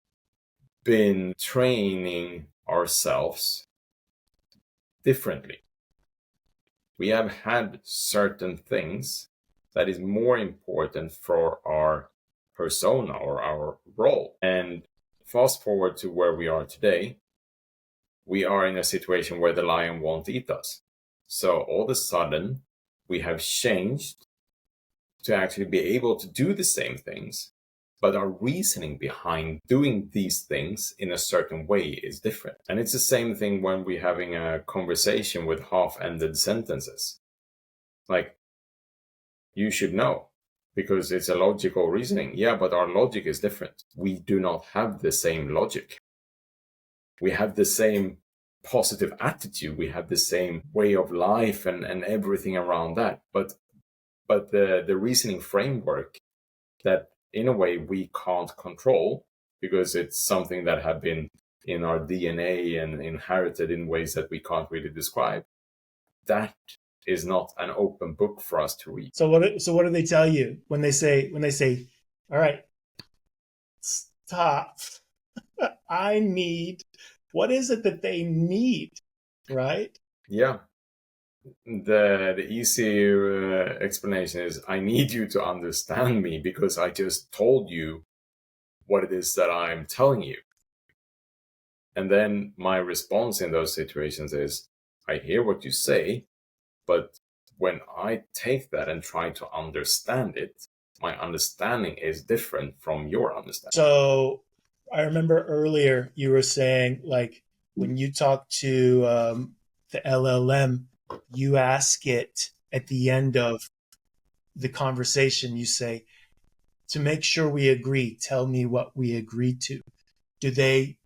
been training ourselves differently. We have had certain things that is more important for our persona or our role. And fast forward to where we are today, we are in a situation where the lion won't eat us. So all of a sudden, we have changed to actually be able to do the same things, but our reasoning behind doing these things in a certain way is different. And it's the same thing when we're having a conversation with half-ended sentences. Like, you should know, because it's a logical reasoning. Yeah, but our logic is different. We do not have the same logic. We have the same positive attitude. We have the same way of life and everything around that. But the reasoning framework, that in a way we can't control because it's something that have been in our DNA and inherited in ways that we can't really describe, that is not an open book for us to read. So what do they tell you when they say, all right, stop. I need, what is it that they need, right? Yeah. The easy explanation is, I need you to understand me because I just told you what it is that I'm telling you. And then my response in those situations is, I hear what you say, but when I take that and try to understand it, my understanding is different from your understanding. So I remember earlier you were saying, like, when you talk to the LLM, you ask it at the end of the conversation, you say, to make sure we agree, tell me what we agreed to. Do they,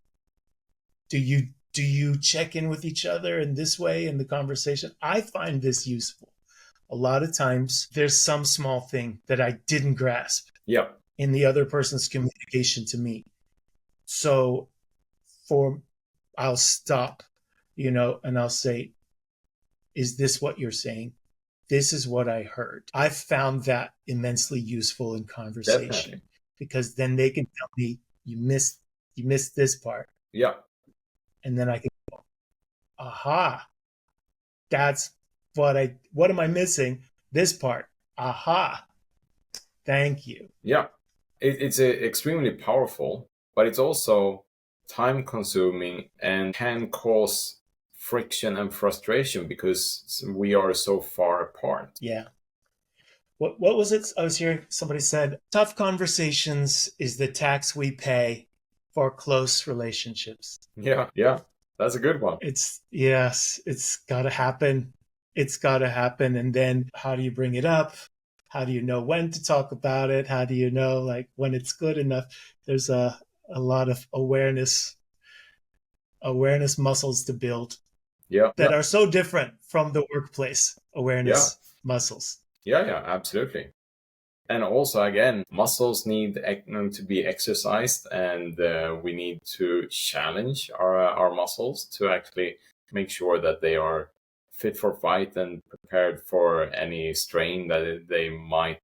do you check in with each other in this way in the conversation? I find this useful. A lot of times there's some small thing that I didn't grasp Yeah. in the other person's communication to me. So for I'll stop, and I'll say, is this what you're saying? This is what I heard. I've found that immensely useful in conversation Definitely. because then they can tell me you missed this part. Yeah. And then I can go, aha, that's what am I missing? This part. Aha. Thank you. Yeah. It's extremely powerful, but it's also time consuming and can cause friction and frustration because we are so far apart. Yeah. What was it? I was hearing somebody said, tough conversations is the tax we pay for close relationships. Yeah. Yeah. That's a good one. It's yes, it's gotta happen. It's gotta happen. And then how do you bring it up? How do you know when to talk about it? How do you know like when it's good enough? There's a lot of awareness muscles to build Yeah. that are so different from the workplace Yeah. awareness muscles. Yeah. Yeah. Absolutely. And also, again, muscles need to be exercised, and we need to challenge our muscles to actually make sure that they are fit for fight and prepared for any strain that they might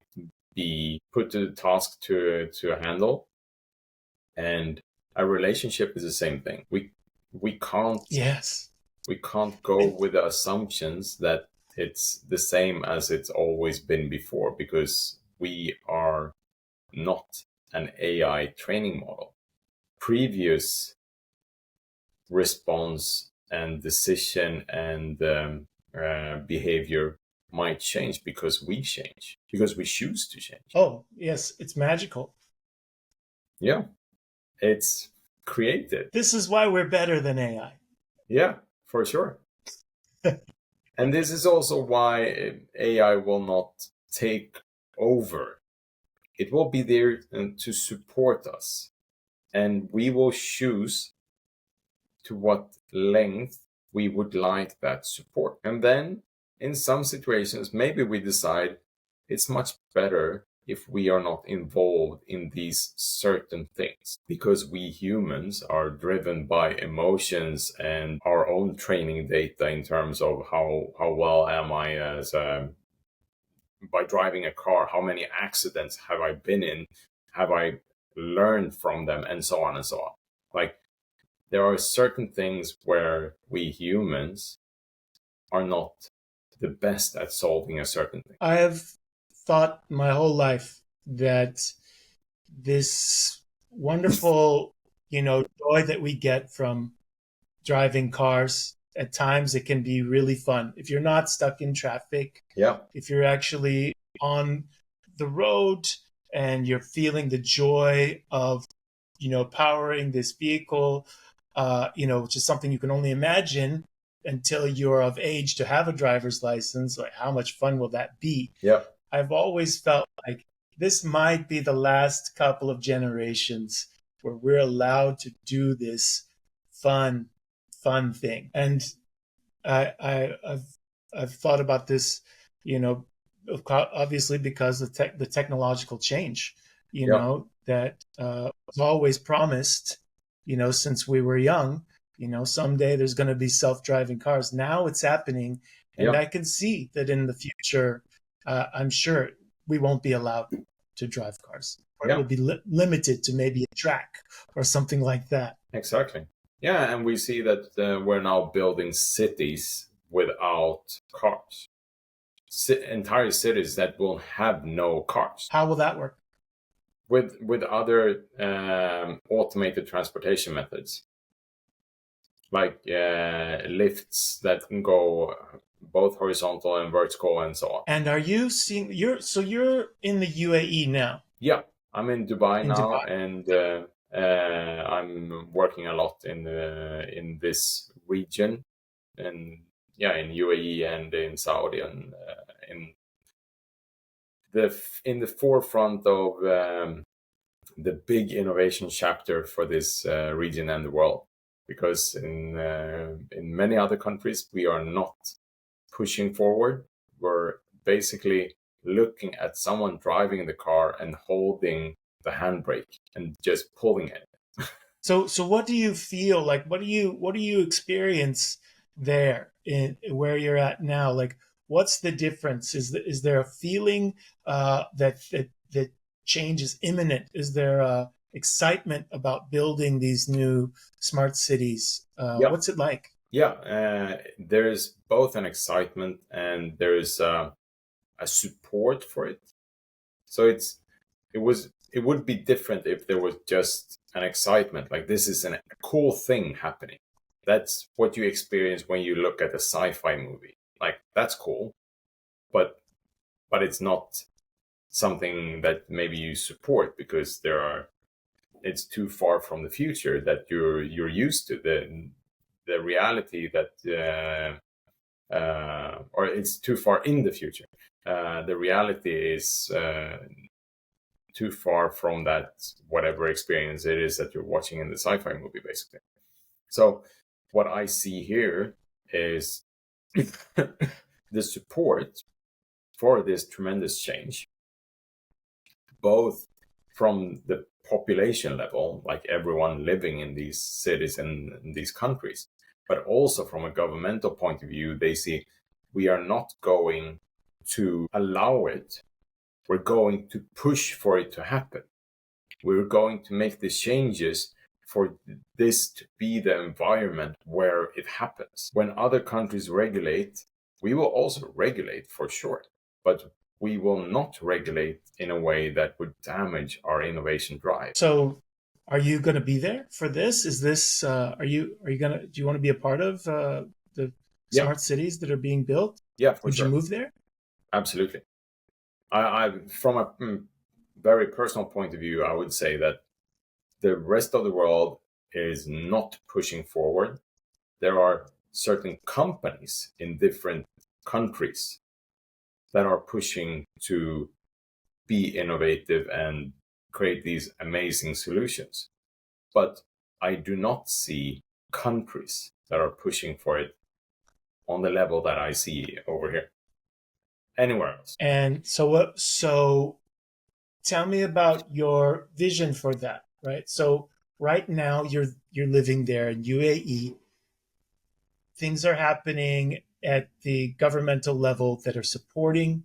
be put to the task to handle. And a relationship is the same thing. We can't Yes. we can't go with the assumptions that it's the same as it's always been before, because we are not an AI training model. Previous response and decision and behavior might change because we change, because we choose to change. Oh, yes, it's magical. Yeah, it's created. This is why we're better than AI. Yeah, for sure. And this is also why AI will not take over. It will be there to support us, and we will choose to what length we would like that support. And then in some situations, maybe we decide it's much better if we are not involved in these certain things, because we humans are driven by emotions and our own training data in terms of how well am I as by driving a car, how many accidents have I been in, have I learned from them, and so on and so on. Like, there are certain things where we humans are not the best at solving a certain thing. I have thought my whole life that this wonderful, joy that we get from driving cars, at times it can be really fun. If you're not stuck in traffic, Yeah. if you're actually on the road and you're feeling the joy of, powering this vehicle, which is something you can only imagine until you're of age to have a driver's license. Like, how much fun will that be? Yeah. I've always felt like this might be the last couple of generations where we're allowed to do this fun thing. And I've thought about this, obviously because of the technological change, Yeah. that was always promised, since we were young. Someday there's going to be self-driving cars. Now it's happening, and Yeah. I can see that in the future, I'm sure we won't be allowed to drive cars, or it will be limited to maybe a track or something like that. Exactly. Yeah, and we see that we're now building cities without cars. Entire cities that will have no cars. How will that work? With other automated transportation methods, like lifts that can go both horizontal and vertical and so on. And are you seeing you're in the UAE now? Yeah, I'm in Dubai now, Dubai. and I'm working a lot in this region, and in UAE and in Saudi, and in the forefront of the big innovation chapter for this region and the world. Because in many other countries we are not pushing forward. We're basically looking at someone driving the car and holding the handbrake and just pulling it. So what do you feel like? What do you experience there in where you're at now? Like, what's the difference? Is there a feeling that change is imminent? Is there excitement about building these new smart cities? Yeah, What's it like? there's both an excitement and there's a support for it. So it would be different if there was just an excitement, like this is a cool thing happening. That's what you experience when you look at a sci-fi movie. Like that's cool, but it's not something that maybe you support because it's too far from the future that you're used to. The reality that or it's too far in the future. The reality is too far from that whatever experience it is that you're watching in the sci-fi movie, basically. So what I see here is the support for this tremendous change, both from the population level, like everyone living in these cities and in these countries, but also from a governmental point of view. They see we are not going to allow it. We're going to push for it to happen. We're going to make the changes for this to be the environment where it happens. When other countries regulate, we will also regulate for sure, but we will not regulate in a way that would damage our innovation drive. So, are you going to be there for this? Is this are you going to do you want to be a part of the Yeah, smart cities that are being built? yeah, for Would you sure. move there? Absolutely. I from a very personal point of view, I would say that the rest of the world is not pushing forward. There are certain companies in different countries that are pushing to be innovative and create these amazing solutions. But I do not see countries that are pushing for it on the level that I see over here anywhere else. And so what? So tell me about your vision for that. Right. So right now you're living there in UAE. Things are happening at the governmental level that are supporting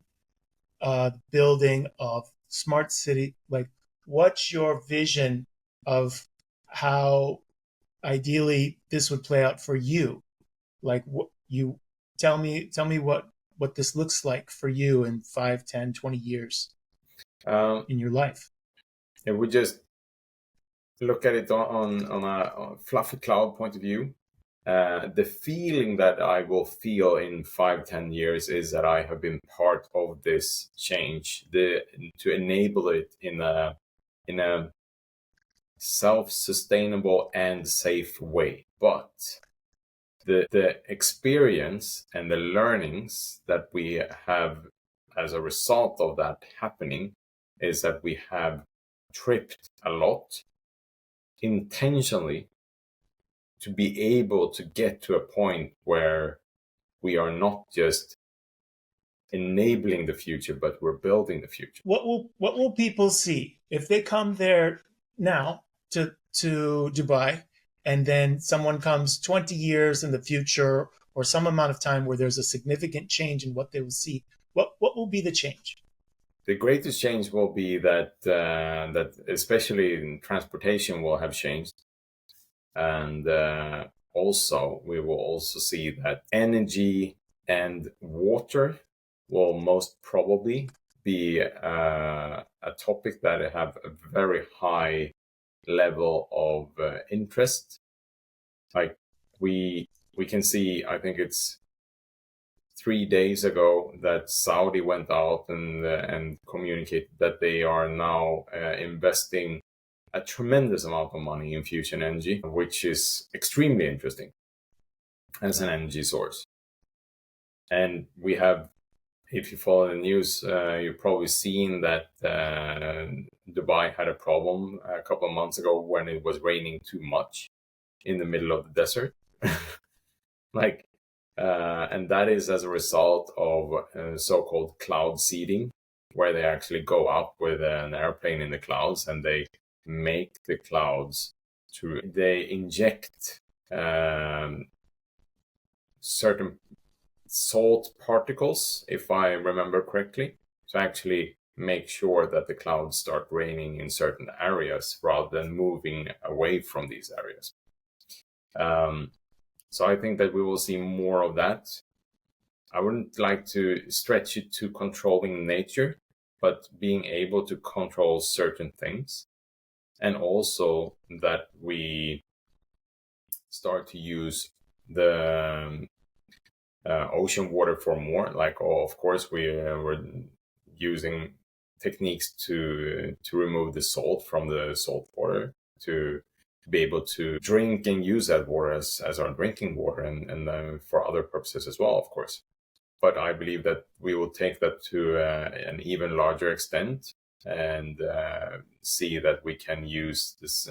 building of smart city. Like, what's your vision of how ideally this would play out for you? Like, what you tell me what this looks like for you in 5, 10, 20 years Um, in your life. if we just look at it on a fluffy cloud point of view, the feeling that I will feel in 5-10 years is that I have been part of this change, to enable it in a self-sustainable and safe way. But the experience and the learnings that we have as a result of that happening is that we have tripped a lot intentionally to be able to get to a point where we are not just enabling the future, but we're building the future. What will people see if they come there now to Dubai, and then someone comes 20 years in the future or some amount of time where there's a significant change in what they will see? What will be the change? The greatest change will be that especially in transportation will have changed, and also we will also see that energy and water will most probably be a topic that have a very high level of interest. Like we can see, I think it's 3 days ago that Saudi went out and communicated that they are now investing a tremendous amount of money in fusion energy, which is extremely interesting as an energy source. And we have, if you follow the news, you've probably seen that Dubai had a problem a couple of months ago when it was raining too much in the middle of the desert. Like, and that is as a result of so-called cloud seeding, where they actually go up with an airplane in the clouds and they make the clouds they inject certain salt particles, if I remember correctly, to actually make sure that the clouds start raining in certain areas rather than moving away from these areas. So I think that we will see more of that. I wouldn't like to stretch it to controlling nature, but being able to control certain things. And also that we start to use the ocean water for more. Like, of course, we're using techniques to remove the salt from the salt water to be able to drink and use that water as our drinking water and for other purposes as well, of course. But I believe that we will take that to an even larger extent and see that we can use this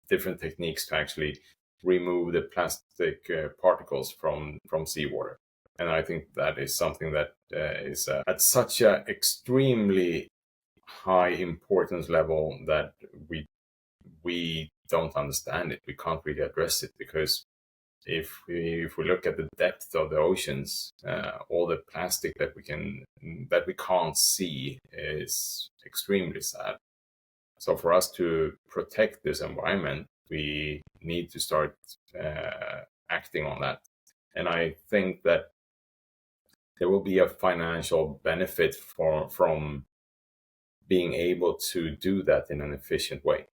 different techniques to actually remove the plastic particles from seawater. And I think that is something that is at such an extremely high importance level that we don't understand it. We can't really address it because if we look at the depth of the oceans, all the plastic that we can't see is extremely sad. So for us to protect this environment, we need to start acting on that. And I think that there will be a financial benefit from being able to do that in an efficient way.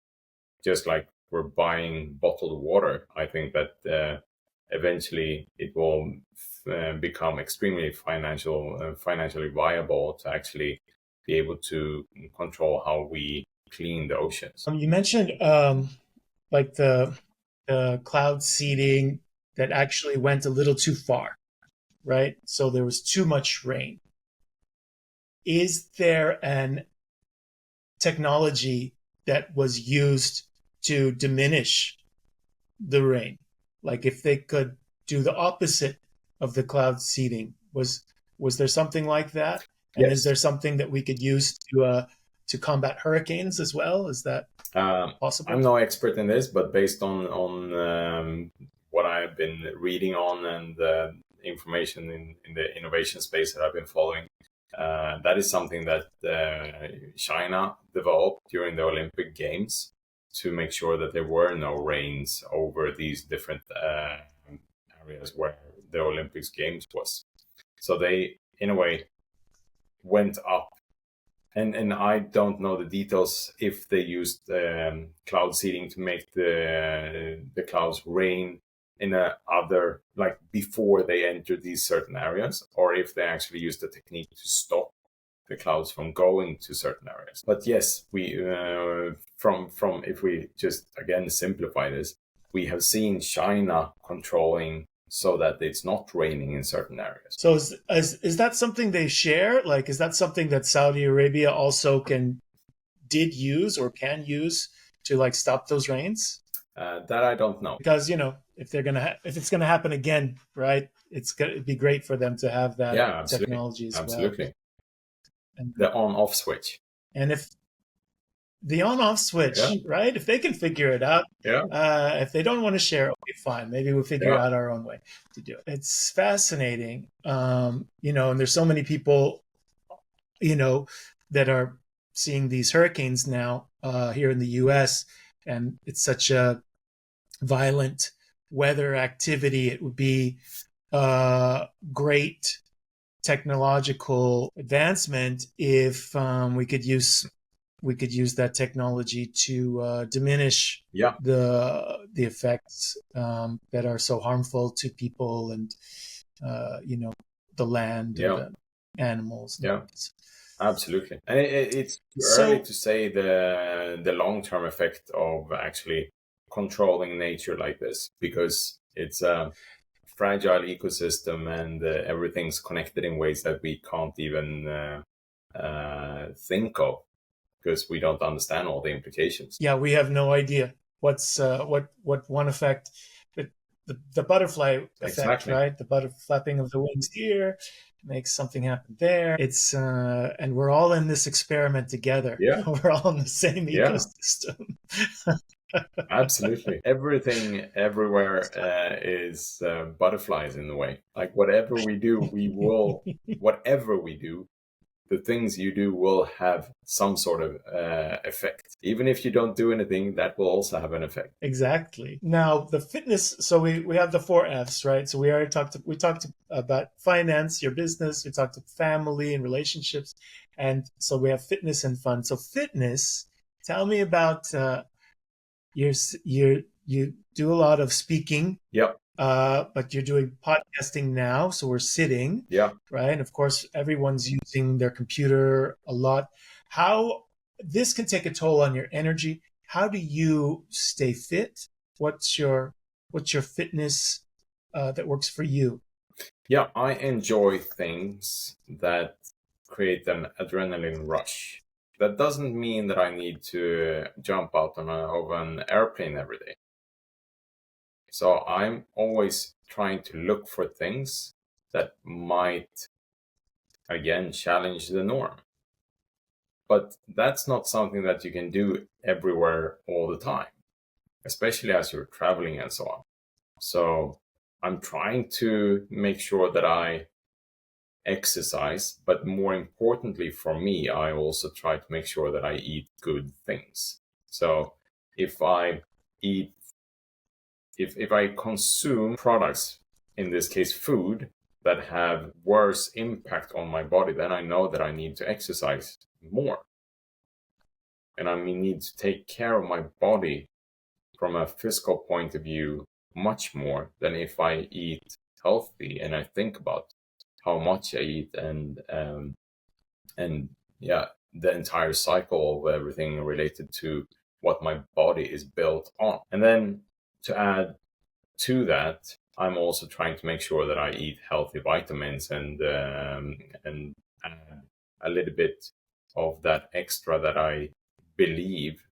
Just like we're buying bottled water, I think that eventually it will become extremely financially viable to actually be able to control how we clean the oceans. You mentioned like the cloud seeding that actually went a little too far, right? So there was too much rain. Is there an technology that was used to diminish the rain? Like if they could do the opposite of the cloud seeding, was there something like that? And Yes. is there something that we could use to combat hurricanes as well? Is that possible? I'm no expert in this, but based on what I've been reading on and information in the innovation space that I've been following, that is something that China developed during the Olympic Games to make sure that there were no rains over these different areas where the Olympics Games was. So they, in a way, went up. And I don't know the details if they used cloud seeding to make the clouds rain in other, like before they entered these certain areas, or if they actually used the technique to stop the clouds from going to certain areas. But yes, we from if we just again simplify this, we have seen China controlling so that it's not raining in certain areas. So is that something they share? Like, is that something that Saudi Arabia also did use or can use to like stop those rains? That I don't know. Because if it's gonna happen again, right? It'd be great for them to have that technology as well. Absolutely. And the on-off switch. And if the on-off switch, right? If they can figure it out, if they don't want to share, okay, fine. Maybe we'll figure out our own way to do it. It's fascinating, and there's so many people, that are seeing these hurricanes now here in the U.S., and it's such a violent weather activity. It would be great technological advancement if we could use that technology to diminish the effects that are so harmful to people and the land and the animals. Absolutely. And it's too early So to say the long-term effect of actually controlling nature like this, because it's a fragile ecosystem, and everything's connected in ways that we can't even think of, because we don't understand all the implications. yeah, we have no idea what one effect, but the butterfly effect, Exactly. right? The flapping of the wings here makes something happen there. It's and we're all in this experiment together. Yeah. We're all in the same Yeah. ecosystem. Absolutely. Everything everywhere is butterflies in the way. Like whatever we do, the things you do will have some sort of effect. Even if you don't do anything, that will also have an effect. Exactly. Now the fitness. So we have the four F's, right? So we talked about finance, your business. We talked about family and relationships, and so we have fitness and fun. So fitness. Tell me about you do a lot of speaking, Yep. but you're doing podcasting now. So we're sitting, Yeah. right? And of course, everyone's using their computer a lot. How this can take a toll on your energy. How do you stay fit? What's your fitness that works for you? Yeah. I enjoy things that create an adrenaline rush. That doesn't mean that I need to jump out of an airplane every day. So I'm always trying to look for things that might, again, challenge the norm. But that's not something that you can do everywhere all the time, especially as you're traveling and so on. So I'm trying to make sure that I exercise, but more importantly for me, I also try to make sure that I eat good things. So if I eat, if I consume products, in this case food, that have worse impact on my body, then I know that I need to exercise more. And I need to take care of my body from a physical point of view much more than if I eat healthy and I think about how much I eat, and yeah, the entire cycle of everything related to what my body is built on. And then to add to that, I'm also trying to make sure that I eat healthy vitamins, and add a little bit of that extra that I believe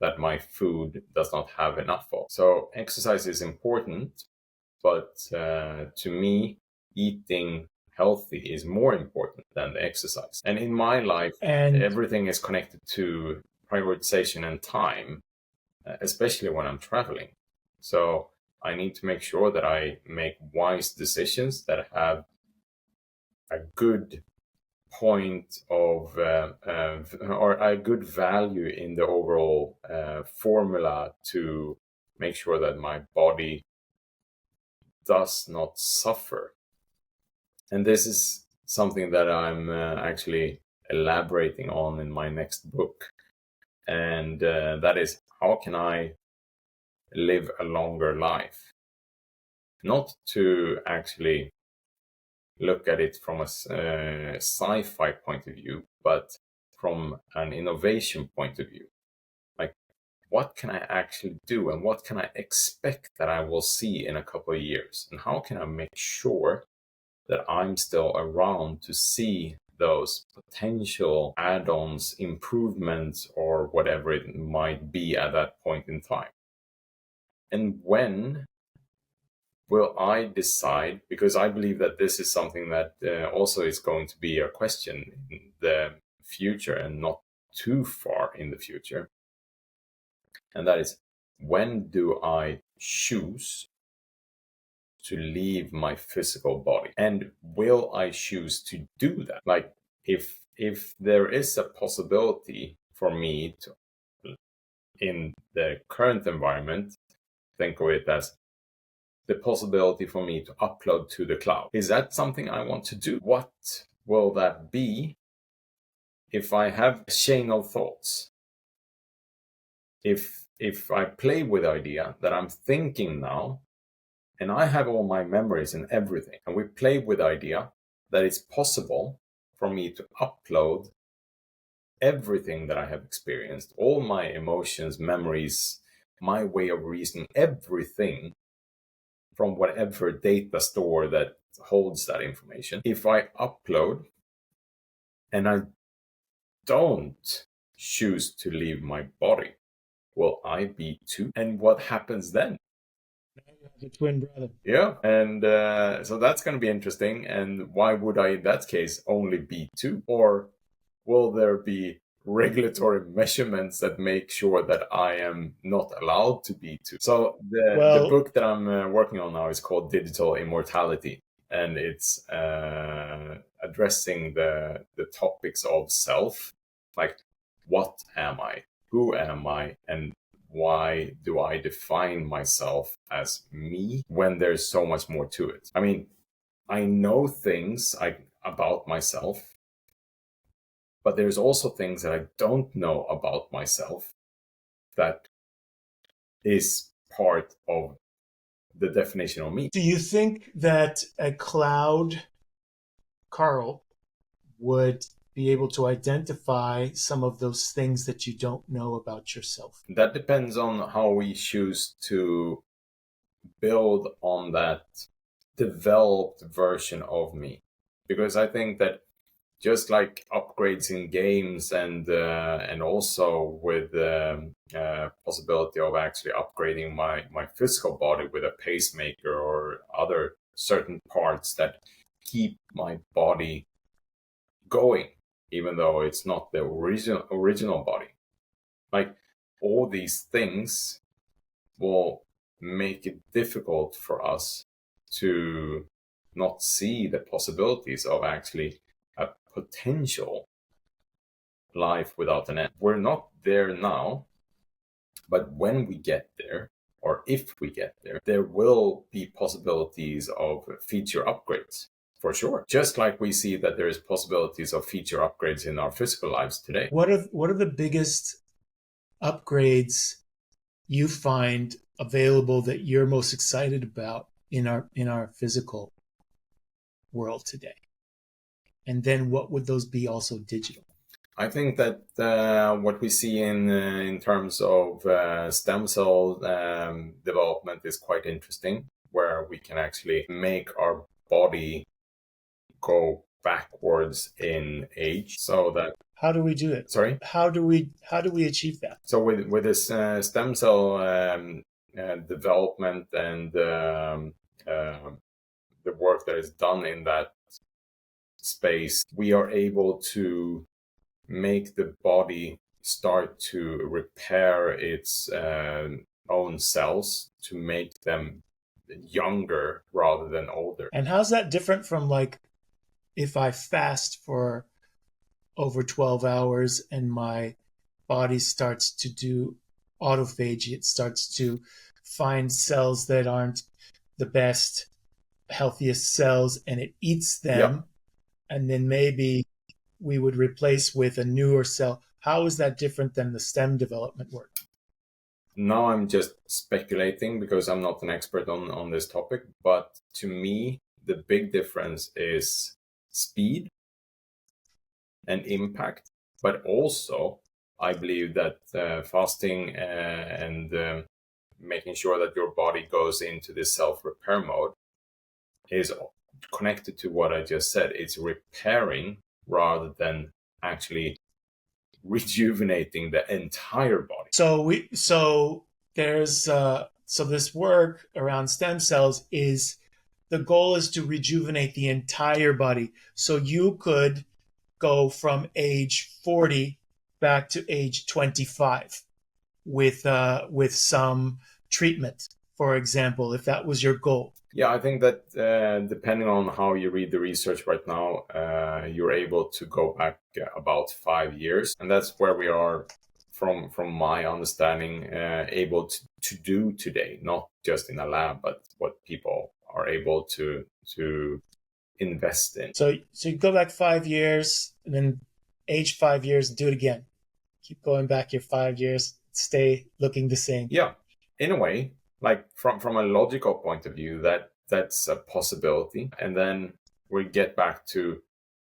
that my food does not have enough of. So exercise is important, but to me, eating healthy is more important than the exercise. And in my life, And everything is connected to prioritization and time, especially when I'm traveling. So I need to make sure that I make wise decisions that have a good point of or a good value in the overall formula to make sure that my body does not suffer. And this is something that I'm actually elaborating on in my next book. And that is, how can I live a longer life? Not to actually look at it from a sci-fi point of view, but from an innovation point of view. Like, what can I actually do, and what can I expect that I will see in a couple of years? And how can I make sure that I'm still around to see those potential add-ons, improvements, or whatever it might be at that point in time? And when will I decide? Because I believe that this is something that also is going to be a question in the future, and not too far in the future. And that is, when do I choose to leave my physical body? And will I choose to do that? Like, if there is a possibility for me to, in the current environment, think of it as the possibility for me to upload to the cloud. Is that something I want to do? What will that be if I have a chain of thoughts? If I play with the idea that I'm thinking now, and I have all my memories and everything, and we play with the idea that it's possible for me to upload everything that I have experienced, all my emotions, memories, my way of reasoning, everything from whatever data store that holds that information, if I upload and I don't choose to leave my body, will I be two? And what happens then? The twin brother. Yeah, and so that's going to be interesting. And why would I, in that case, only be two? Or will there be regulatory measurements that make sure that I am not allowed to be two? So the book that I'm working on now is called Digital Immortality, and it's addressing the topics of self, like what am I, who am I, and why do I define myself as me when there's so much more to it? I mean, I know things about myself, but there's also things that I don't know about myself that is part of the definition of me. Do you think that a cloud Karl would be able to identify some of those things that you don't know about yourself? That depends on how we choose to build on that developed version of me. Because I think that just like upgrades in games and also with possibility of actually upgrading my physical body with a pacemaker or other certain parts that keep my body going, even though it's not the original body. Like, all these things will make it difficult for us to not see the possibilities of actually a potential life without an end. We're not there now, but when we get there, or if we get there, there will be possibilities of feature upgrades. For sure. Just like we see that there is possibilities of feature upgrades in our physical lives today. What are the biggest upgrades you find available that you're most excited about in our physical world today? And then what would those be also digital? I think that what we see in terms of stem cell development is quite interesting, where we can actually make our body go backwards in age, so that. How do we do it? Sorry? How do we achieve that? So with this stem cell development and the work that is done in that space, we are able to make the body start to repair its own cells to make them younger rather than older. And how's that different from, like, if I fast for over 12 hours and my body starts to do autophagy, it starts to find cells that aren't the best, healthiest cells, and it eats them. Yep. And then maybe we would replace with a newer cell. How is that different than the stem development work? Now I'm just speculating because I'm not an expert on this topic, but to me, the big difference is speed and impact, but also I believe that fasting and making sure that your body goes into this self-repair mode is connected to what I just said. It's repairing rather than actually rejuvenating the entire body. So there's so this work around stem cells is the goal is to rejuvenate the entire body. So you could go from age 40 back to age 25 with some treatment, for example, if that was your goal. Yeah, I think that depending on how you read the research right now, you're able to go back about 5 years. And that's where we are, from my understanding, able to do today, not just in a lab, but what people are able to invest in. So you go back 5 years, and then age 5 years, do it again. Keep going back your 5 years, stay looking the same. Yeah, in a way, like from a logical point of view, that's a possibility. And then we get back to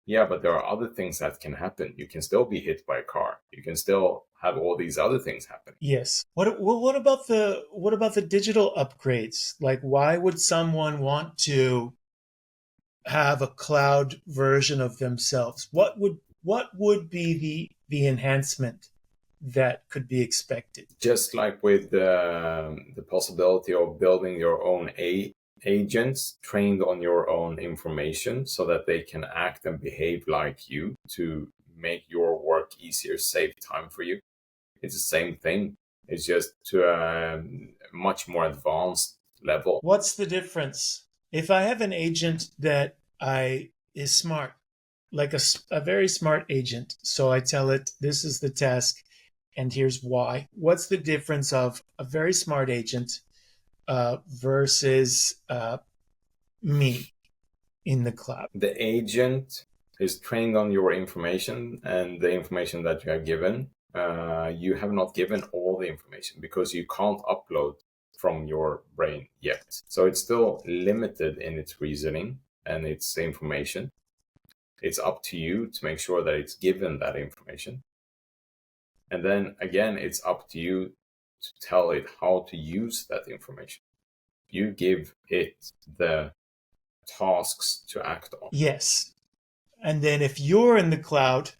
Yeah, but there are other things that can happen. You can still be hit by a car. You can still have all these other things happening. Yes. What about the digital upgrades? Like, why would someone want to have a cloud version of themselves? What would be the enhancement that could be expected? Just like with the possibility of building your own agents trained on your own information so that they can act and behave like you to make your work easier, save time for you. It's the same thing. It's just to a much more advanced level. What's the difference? If I have an agent that I is smart, like a very smart agent, so I tell it this is the task and here's why. What's the difference of a very smart agent versus me in the cloud? The agent is trained on your information and the information that you have given. You have not given all the information because you can't upload from your brain yet. So it's still limited in its reasoning and its information. It's up to you to make sure that it's given that information. And then again, it's up to you to tell it how to use that information. You give it the tasks to act on. Yes. And then if you're in the cloud,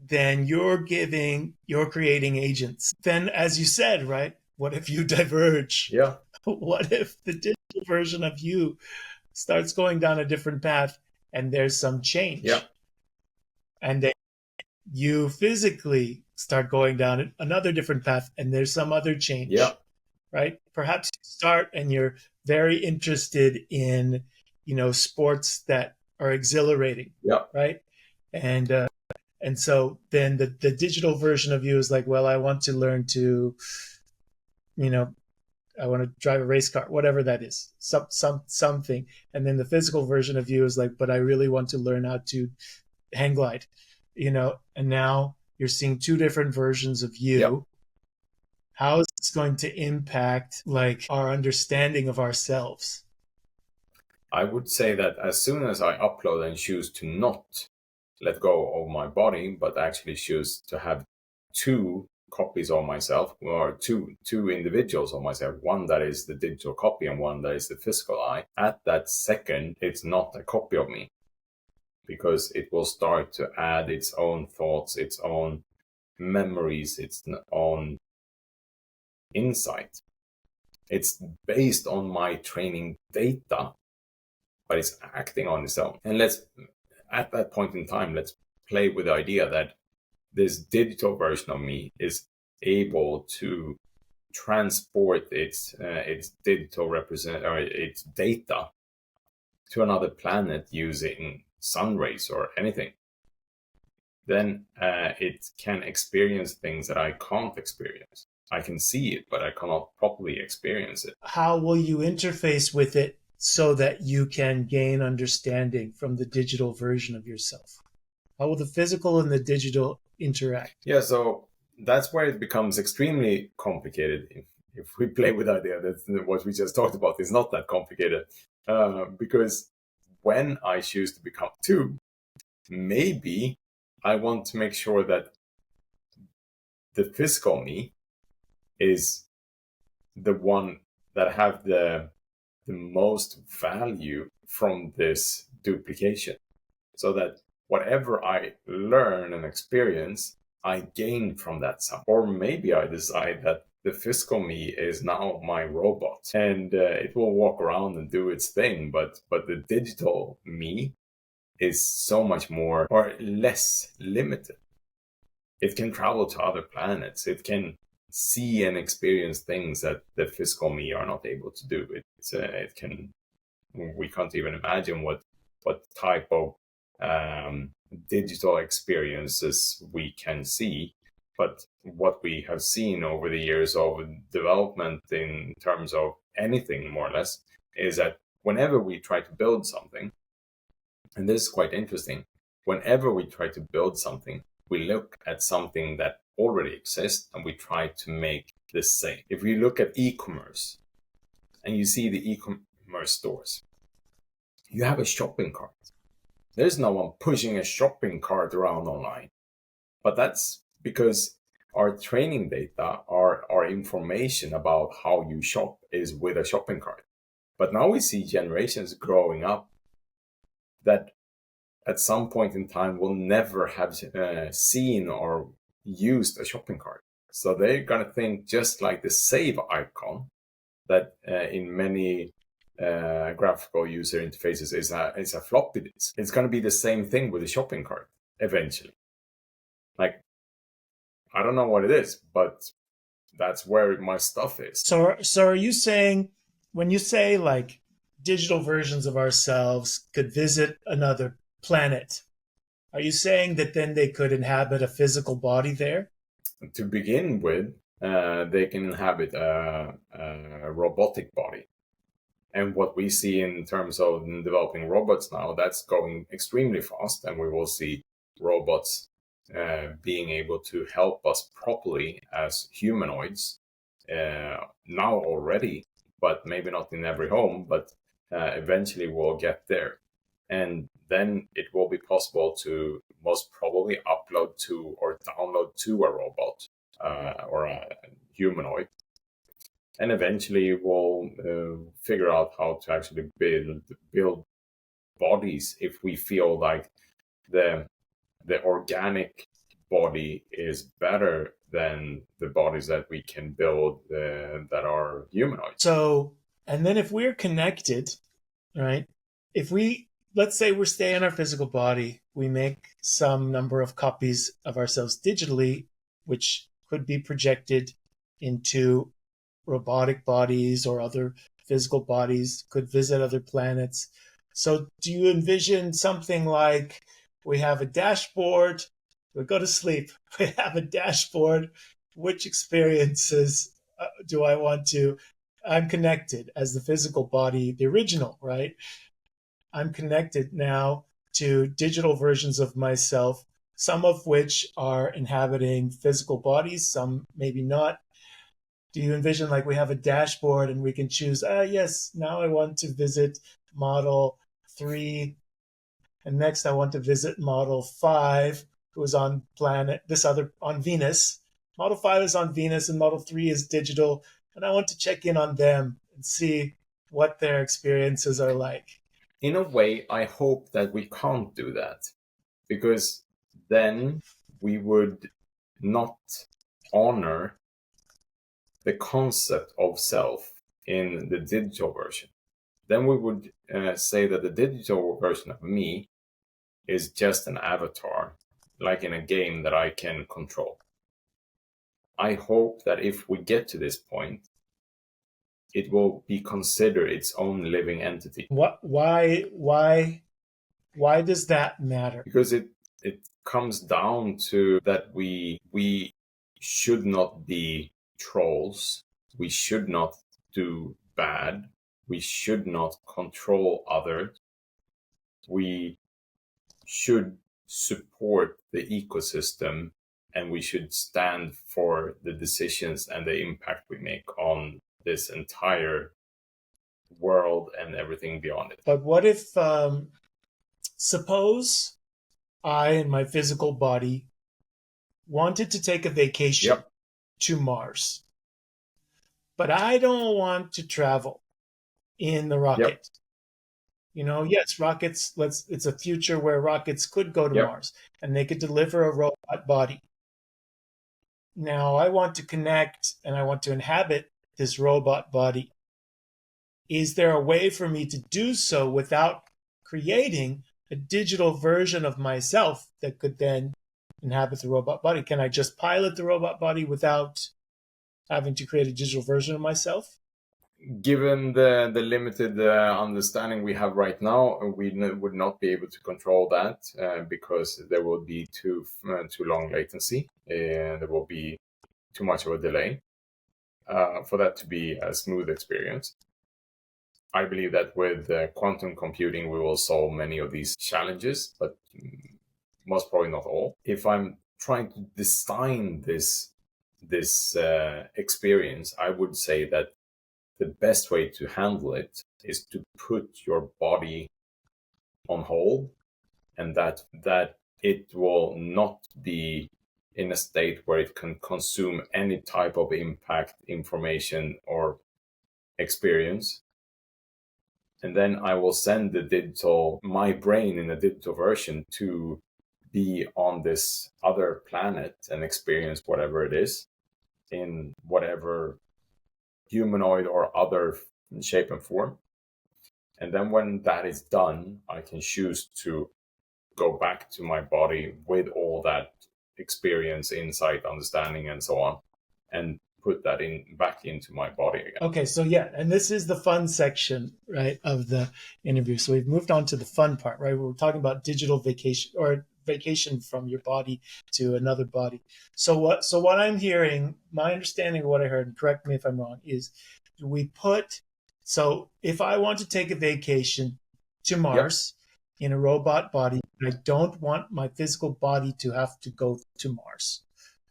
then you're creating agents. Then, as you said, right? What if you diverge? Yeah. What if the digital version of you starts going down a different path and there's some change? Yeah. And then you physically start going down another different path and there's some other change. Yeah. Right? Perhaps you start and you're very interested in, sports that are exhilarating. Yeah. Right? And so then the digital version of you is like, well, I want to learn to, I want to drive a race car, whatever that is, something. And then the physical version of you is like, but I really want to learn how to hang glide, and now you're seeing two different versions of you. Yep. How is this going to impact like our understanding of ourselves? I would say that as soon as I upload and choose to not let go of my body, but actually choose to have two copies of myself, or two individuals of myself, one that is the digital copy and one that is the physical I, at that second, it's not a copy of me, because it will start to add its own thoughts, its own memories, its own insight. It's based on my training data, but it's acting on its own. And at that point in time, let's play with the idea that this digital version of me is able to transport its digital its data to another planet using sun rays or anything. Then it can experience things that I can't experience. I can see it, but I cannot properly experience it. How will you interface with it so that you can gain understanding from the digital version of yourself? How will the physical and the digital interact? Yeah, so that's where it becomes extremely complicated. If we play with the idea that what we just talked about is not that complicated, because when I choose to become two, maybe I want to make sure that the physical me is the one that have the most value from this duplication, so that whatever I learn and experience, I gain from that sum. Or maybe I decide that the physical me is now my robot and it will walk around and do its thing, but the digital me is so much more or less limited. It can travel to other planets. It can see and experience things that the physical me are not able to do. We can't even imagine what type of digital experiences we can see. But what we have seen over the years of development in terms of anything, more or less, is that whenever we try to build something, and this is quite interesting, whenever we try to build something, we look at something that already exists and we try to make the same. If we look at e-commerce and you see the e-commerce stores, you have a shopping cart. There's no one pushing a shopping cart around online. But that's because our training data, our information about how you shop is with a shopping cart. But now we see generations growing up that at some point in time will never have seen or used a shopping cart. So they're going to think just like the save icon that in many graphical user interfaces is a floppy disk. It's going to be the same thing with the shopping cart eventually. Like, I don't know what it is, but that's where my stuff is. So are you saying, when you say like digital versions of ourselves could visit another planet, are you saying that then they could inhabit a physical body there? To begin with, they can inhabit a robotic body. And what we see in terms of developing robots now, that's going extremely fast, and we will see robots being able to help us properly as humanoids now already, but maybe not in every home, but eventually we'll get there. And then it will be possible to most probably upload to or download to a robot or a humanoid. And eventually we'll figure out how to actually build bodies if we feel like the organic body is better than the bodies that we can build that are humanoids. So, and then if we're connected, right? If we, let's say we're staying in our physical body, we make some number of copies of ourselves digitally, which could be projected into robotic bodies or other physical bodies, could visit other planets. So do you envision something like we have a dashboard, we go to sleep, we have a dashboard, which experiences do I want to, I'm connected as the physical body, the original, right? I'm connected now to digital versions of myself, some of which are inhabiting physical bodies, some maybe not. Do you envision like we have a dashboard and we can choose, yes, now I want to visit model 3, and next I want to visit model 5, who is on planet, this other, on Venus. Model 5 is on Venus and model 3 is digital, and I want to check in on them and see what their experiences are like. In a way, I hope that we can't do that, because then we would not honor the concept of self in the digital version. Then we would say that the digital version of me is just an avatar, like in a game that I can control. I hope that if we get to this point, it will be considered its own living entity. Why does that matter? Because it comes down to that we should not be trolls. We should not do bad. We should not control others. We should support the ecosystem, and we should stand for the decisions and the impact we make on this entire world and everything beyond it. But what if, suppose I, in my physical body, wanted to take a vacation to Mars, but I don't want to travel in the rocket. You know, yes, rockets, it's a future where rockets could go to Mars and they could deliver a robot body. Now I want to connect and I want to inhabit this robot body. Is there a way for me to do so without creating a digital version of myself that could then inhabit the robot body? Can I just pilot the robot body without having to create a digital version of myself? Given the limited understanding we have right now, we would not be able to control that because there will be too long latency. There will be too much of a delay for that to be a smooth experience. I believe that with quantum computing, we will solve many of these challenges, but most probably not all. If I'm trying to design this experience, I would say that the best way to handle it is to put your body on hold and that it will not be in a state where it can consume any type of impact, information, or experience. And then I will send my brain in a digital version to be on this other planet and experience whatever it is in whatever humanoid or other shape and form. And then when that is done, I can choose to go back to my body with all that experience, insight, understanding, and so on, and put that back into my body again. Okay, so yeah, and this is the fun section, right, of the interview. So we've moved on to the fun part, right? We're talking about digital vacation or vacation from your body to another body. So what I'm hearing, my understanding of what I heard, and correct me if I'm wrong, is so if I want to take a vacation to Mars in a robot body, I don't want my physical body to have to go to Mars.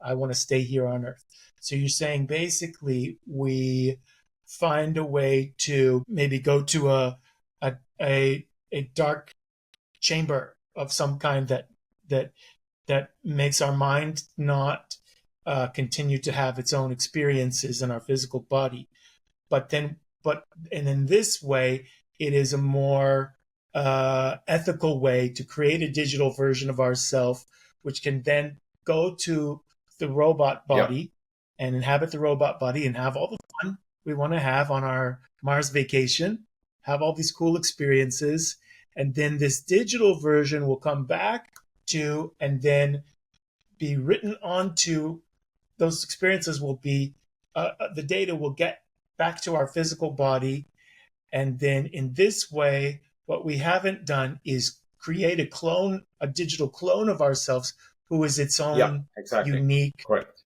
I want to stay here on Earth. So you're saying basically we find a way to maybe go to a dark chamber of some kind that makes our mind not continue to have its own experiences in our physical body, and in this way it is a more ethical way to create a digital version of ourselves, which can then go to the robot body and inhabit the robot body and have all the fun we want to have on our Mars vacation, have all these cool experiences. And then this digital version will come back to and then be written onto those experiences will be, the data will get back to our physical body. And then in this way, what we haven't done is create a digital clone of ourselves who is its own unique. Correct.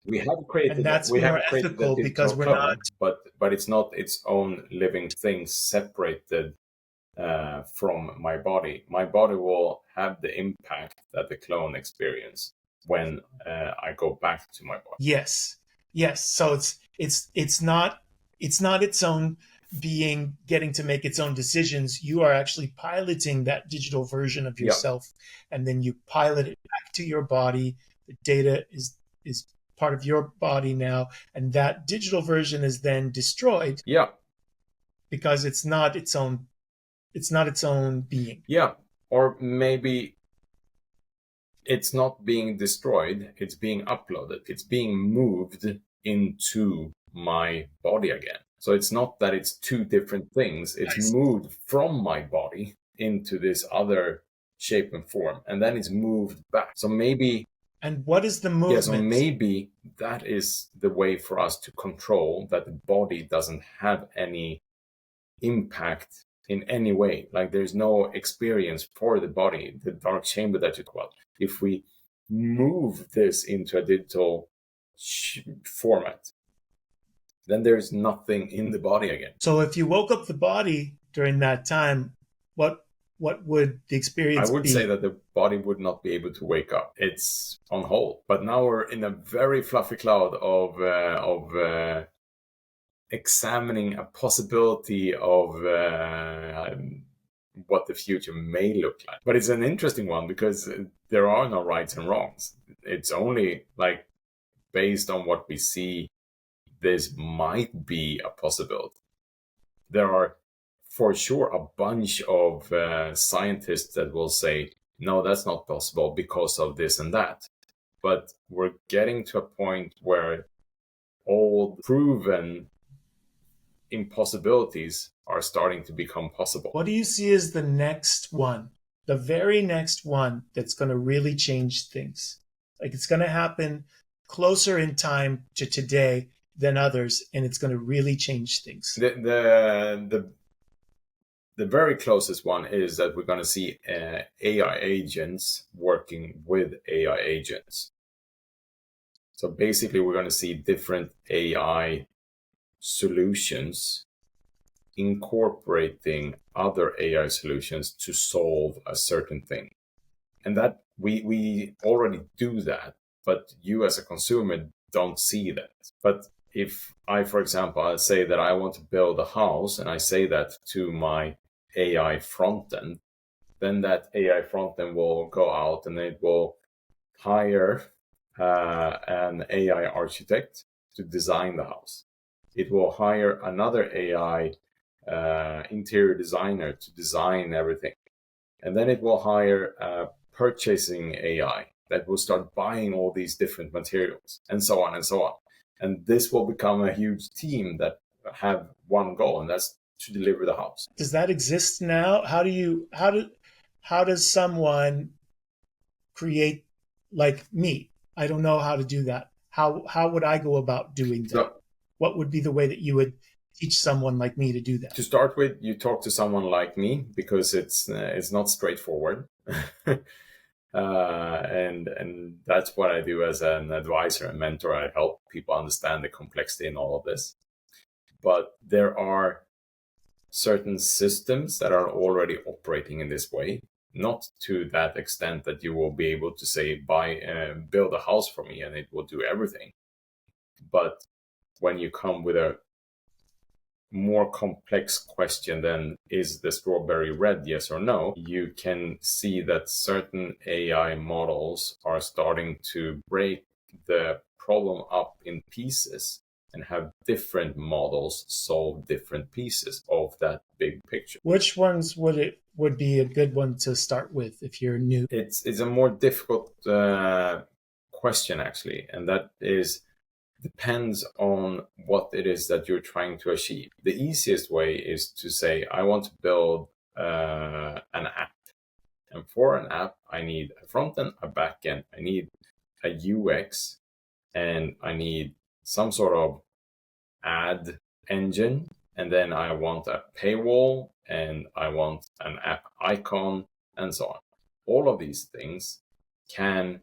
We have created, and that's more ethical because we're not. But it's not its own living thing separated from my body. My body will have the impact that the clone experience when I go back to my body. Yes. So it's not its own being getting to make its own decisions. You are actually piloting that digital version of yourself, and then you pilot it back to your body. The data is part of your body now, and that digital version is then destroyed. Because it's not its own being. Or maybe it's not being destroyed, it's being uploaded, it's being moved into my body again. So it's not that it's two different things, it's moved from my body into this other shape and form, and then it's moved back. So maybe. And what is the movement? So maybe that is the way for us to control that the body doesn't have any impact in any way. Like there's no experience for the body, the dark chamber that you talk about. If we move this into a digital format, then there's nothing in the body again. So if you woke up the body during that time, what would the experience be? I would say that the body would not be able to wake up. It's on hold. But now we're in a very fluffy cloud of examining a possibility of what the future may look like. But it's an interesting one because there are no rights and wrongs. It's only like based on what we see, this might be a possibility. There are for sure a bunch of scientists that will say, no, that's not possible because of this and that. But we're getting to a point where all proven impossibilities are starting to become possible. What do you see as the next one, the very next one that's going to really change things? Like it's going to happen closer in time to today than others, and it's going to really change things. The very closest one is that we're going to see AI agents working with AI agents. So basically, we're going to see different AI solutions incorporating other AI solutions to solve a certain thing. And that we already do that, but you as a consumer don't see that. But if I, for example, I say that I want to build a house and I say that to my AI front end, then that AI front end will go out and it will hire an AI architect to design the house. It will hire another AI interior designer to design everything. And then it will hire a purchasing AI that will start buying all these different materials, and so on and so on. And this will become a huge team that have one goal, and that's to deliver the house. Does that exist now? How does someone create like me? I don't know how to do that. How would I go about doing that? So, What would be the way that you would teach someone like me to do that? to start with, you talk to someone like me because it's not straightforward. And that's what I do as an advisor and mentor. I help people understand the complexity in all of this. But there are certain systems that are already operating in this way, not to that extent that you will be able to say, build a house for me and it will do everything. But when you come with a more complex question than is the strawberry red, yes or no, you can see that certain AI models are starting to break the problem up in pieces and have different models solve different pieces of that big picture. Which ones would be a good one to start with if you're new? It's a more difficult question actually, and that is depends on what it is that you're trying to achieve. The easiest way is to say, I want to build an app. And for an app, I need a front end, a back end, I need a UX, and I need some sort of ad engine. And then I want a paywall, and I want an app icon, and so on. All of these things can,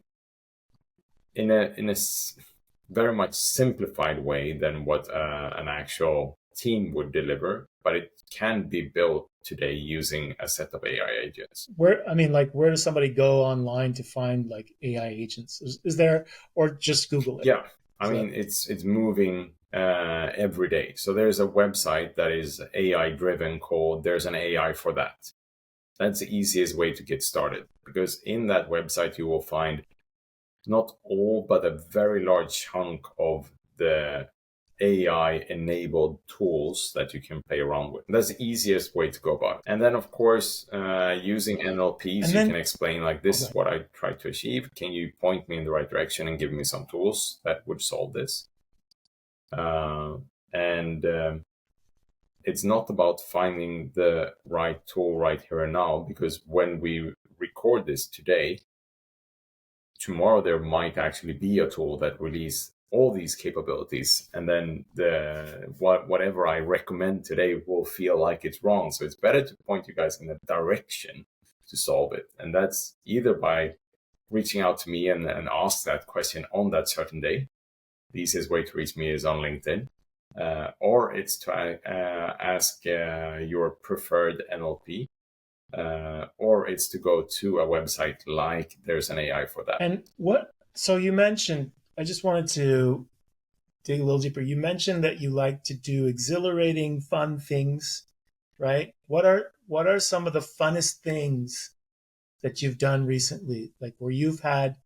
in a very much simplified way than what an actual team would deliver, but it can be built today using a set of AI agents. Where does somebody go online to find like AI agents? Is there, or just Google it? Yeah, I mean it's moving every day. So there's a website that is AI driven called There's an AI for That. That's the easiest way to get started, because in that website you will find not all, but a very large chunk of the AI-enabled tools that you can play around with. That's the easiest way to go about it. And then, of course, using NLPs, you can explain like, this is what I try to achieve. Can you point me in the right direction and give me some tools that would solve this? It's not about finding the right tool right here and now, because when we record this today, tomorrow there might actually be a tool that release all these capabilities, and then whatever I recommend today will feel like it's wrong. So it's better to point you guys in a direction to solve it, and that's either by reaching out to me and ask that question on that certain day. The easiest way to reach me is on LinkedIn, or it's to ask your preferred NLP. Or it's to go to a website like There's an AI for That. And so you mentioned, I just wanted to dig a little deeper. You mentioned that you like to do exhilarating, fun things, right? What are some of the funnest things that you've done recently, like where you've had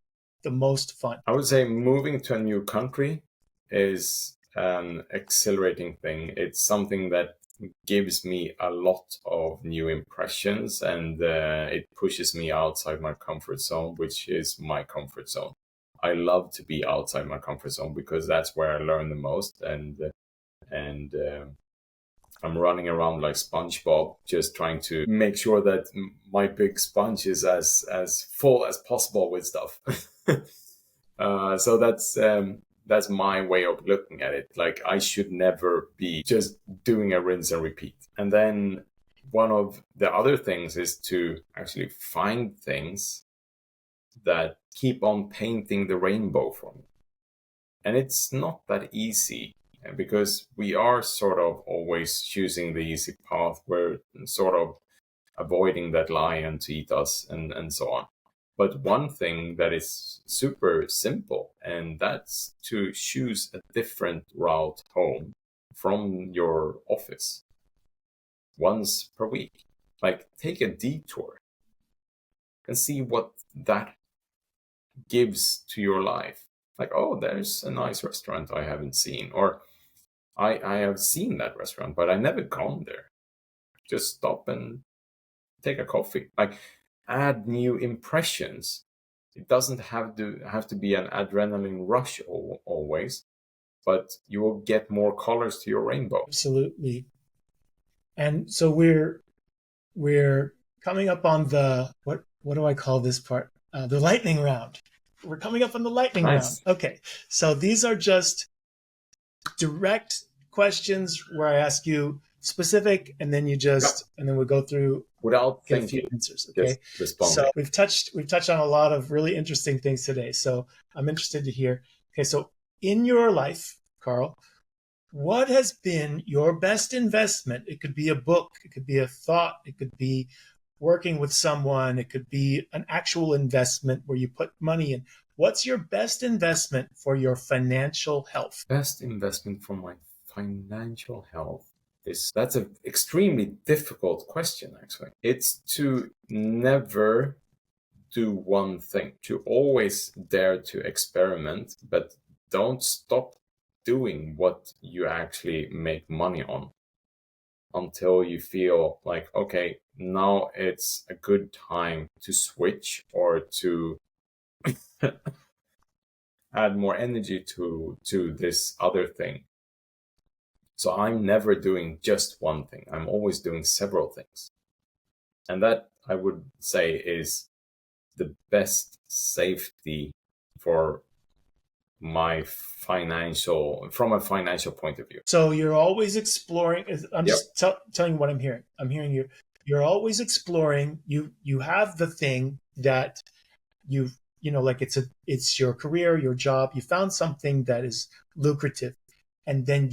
the most fun? I would say moving to a new country is an exhilarating thing. It's something that gives me a lot of new impressions, and it pushes me outside my comfort zone, which is my comfort zone. I love to be outside my comfort zone because that's where I learn the most, and I'm running around like SpongeBob, just trying to make sure that my big sponge is as full as possible with stuff. So that's my way of looking at it. Like, I should never be just doing a rinse and repeat. And then one of the other things is to actually find things that keep on painting the rainbow for me. And it's not that easy, because we are sort of always choosing the easy path. We're sort of avoiding that lion to eat us, and so on. But one thing that is super simple, and that's to choose a different route home from your office once per week. Like, take a detour. and see what that gives to your life. Like, oh, there's a nice restaurant I haven't seen, or I have seen that restaurant, but I never gone there. Just stop and take a coffee. Like, add new impressions. It doesn't have to be an adrenaline rush always, but you will get more colors to your rainbow. Absolutely. And so we're coming up on the what do I call this part? The lightning round. We're coming up on the lightning round. Nice. Okay, so these are just direct questions where I ask you specific, and then you just and then we go through Without get a few thinking, answers. Okay, just responding. so we've touched on a lot of really interesting things today. So I'm interested to hear. Okay, so in your life, Karl, what has been your best investment? It could be a book, it could be a thought, it could be working with someone, it could be an actual investment where you put money in. What's your best investment for your financial health? Best investment for my financial health. That's an extremely difficult question, actually. It's to never do one thing, to always dare to experiment, but don't stop doing what you actually make money on until you feel like, okay, now it's a good time to switch or to add more energy to this other thing. So I'm never doing just one thing. I'm always doing several things. And that, I would say, is the best safety for my from a financial point of view. So you're always exploring. I'm just telling you what I'm hearing. I'm hearing you're always exploring. You have the thing that like it's your career, your job. You found something that is lucrative, and then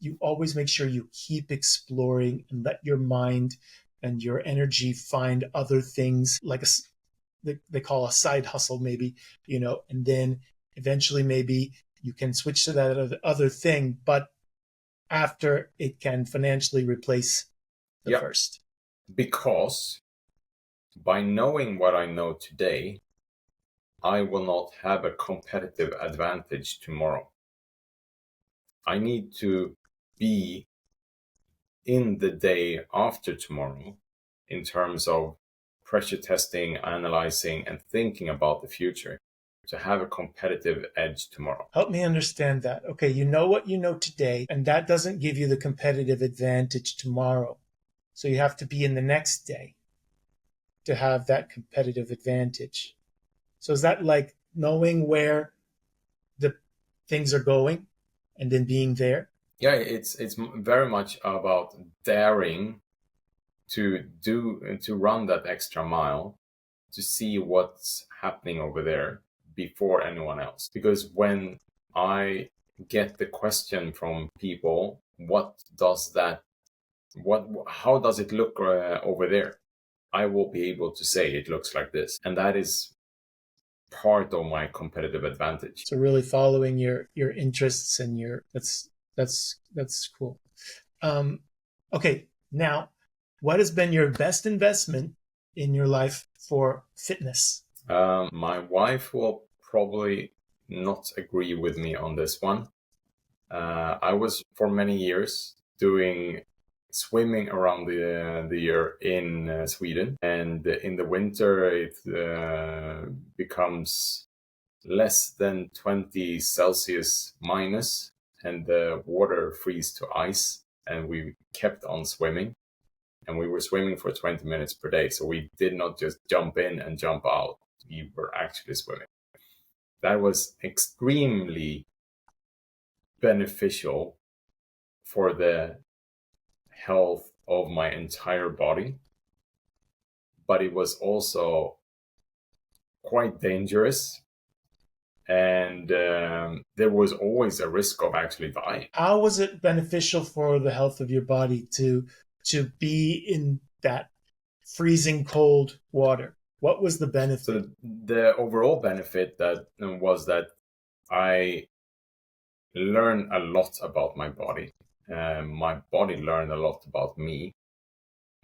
you always make sure you keep exploring and let your mind and your energy find other things like they call a side hustle, maybe, and then eventually maybe you can switch to that other thing, but after it can financially replace the first. Because by knowing what I know today, I will not have a competitive advantage tomorrow. I need to be in the day after tomorrow in terms of pressure testing, analyzing, and thinking about the future to have a competitive edge tomorrow. Help me understand that. Okay, you know what you know today, and that doesn't give you the competitive advantage tomorrow. So you have to be in the next day to have that competitive advantage. So is that like knowing where the things are going and then being there? Yeah, it's very much about daring to run that extra mile to see what's happening over there before anyone else. Because when I get the question from people, how does it look over there? I will be able to say it looks like this. And that is part of my competitive advantage. So really following your interests and that's cool. Okay, now, what has been your best investment in your life for fitness? My wife will probably not agree with me on this one. I was for many years doing swimming around the year in Sweden, and in the winter it becomes less than 20 Celsius minus, and the water freezes to ice, and we kept on swimming, and we were swimming for 20 minutes per day. So we did not just jump in and jump out. We were actually swimming. That was extremely beneficial for the health of my entire body, but it was also quite dangerous, and there was always a risk of actually dying. How was it beneficial for the health of your body to be in that freezing cold water? What was the benefit? So the overall benefit that was that I learned a lot about my body. My body learned a lot about me,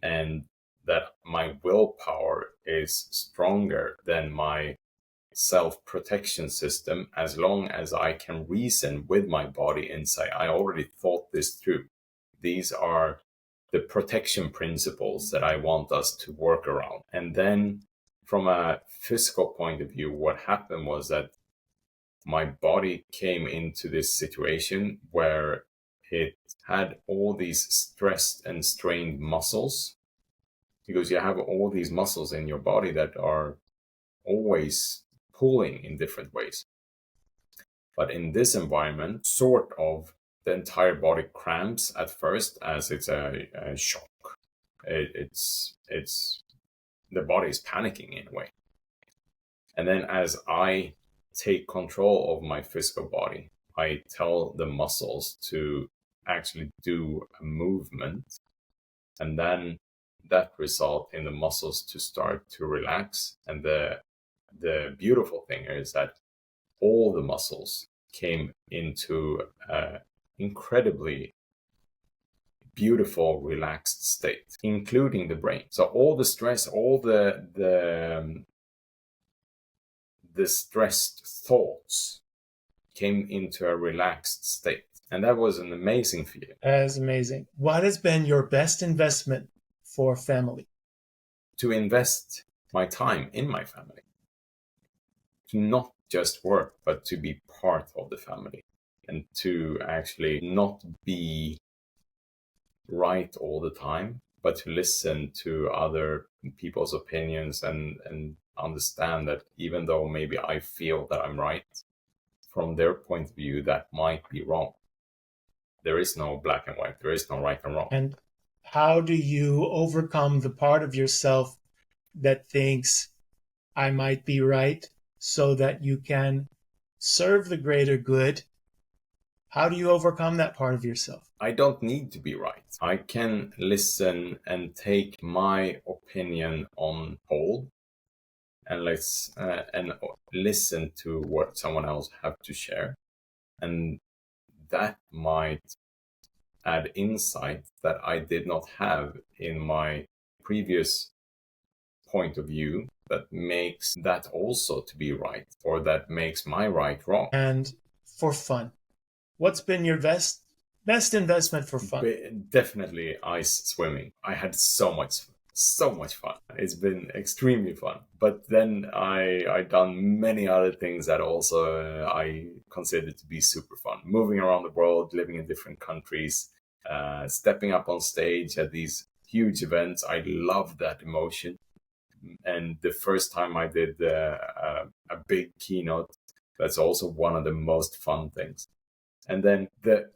and that my willpower is stronger than my self-protection system, as long as I can reason with my body and say, I already thought this through. These are the protection principles that I want us to work around. And then from a physical point of view, what happened was that my body came into this situation where it had all these stressed and strained muscles, because you have all these muscles in your body that are always pulling in different ways. But in this environment, sort of, the entire body cramps at first, as it's a shock. It's the body is panicking in a way. And then as I take control of my physical body, I tell the muscles to actually do a movement, and then that result in the muscles to start to relax. And the beautiful thing is that all the muscles came into an incredibly beautiful, relaxed state, including the brain. So all the stress, all the stressed thoughts came into a relaxed state. And that was an amazing feeling. That is amazing. What has been your best investment for family? To invest my time in my family. To not just work, but to be part of the family. And to actually not be right all the time, but to listen to other people's opinions and understand that even though maybe I feel that I'm right, from their point of view, that might be wrong. There is no black and white. There is no right and wrong. And how do you overcome the part of yourself that thinks I might be right so that you can serve the greater good? How do you overcome that part of yourself? I don't need to be right. I can listen and take my opinion on hold, and listen to what someone else have to share. And that might add insight that I did not have in my previous point of view, that makes that also to be right, or that makes my right wrong. And for fun, what's been your best investment for fun? Definitely ice swimming. I had so much fun. It's been extremely fun. But then I done many other things that also I consider to be super fun. Moving around the world, living in different countries, stepping up on stage at these huge events. I love that emotion. And the first time I did a big keynote, that's also one of the most fun things. And then the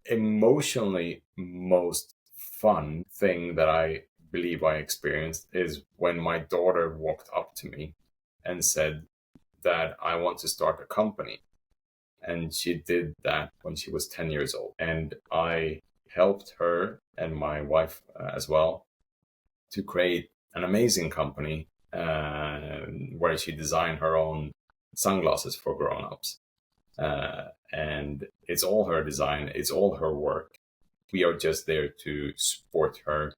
emotionally most fun thing that I believe I experienced is when my daughter walked up to me and said that I want to start a company. And she did that when she was 10 years old. And I helped her and my wife as well to create an amazing company where she designed her own sunglasses for grown-ups. And it's all her design, it's all her work. We are just there to support her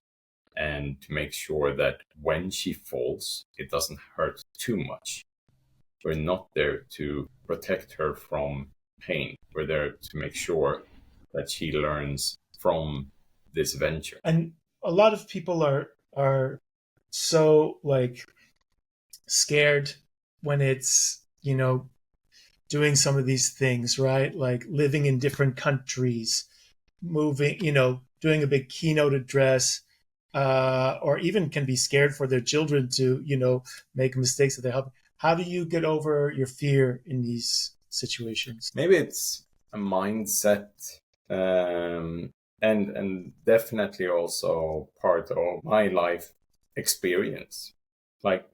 and to make sure that when she falls, it doesn't hurt too much. We're not there to protect her from pain. We're there to make sure that she learns from this venture. And a lot of people are so like scared when it's, doing some of these things, right? Like living in different countries, moving, doing a big keynote address, or even can be scared for their children to, make mistakes that they help. How do you get over your fear in these situations? Maybe it's a mindset, and definitely also part of my life experience. Like,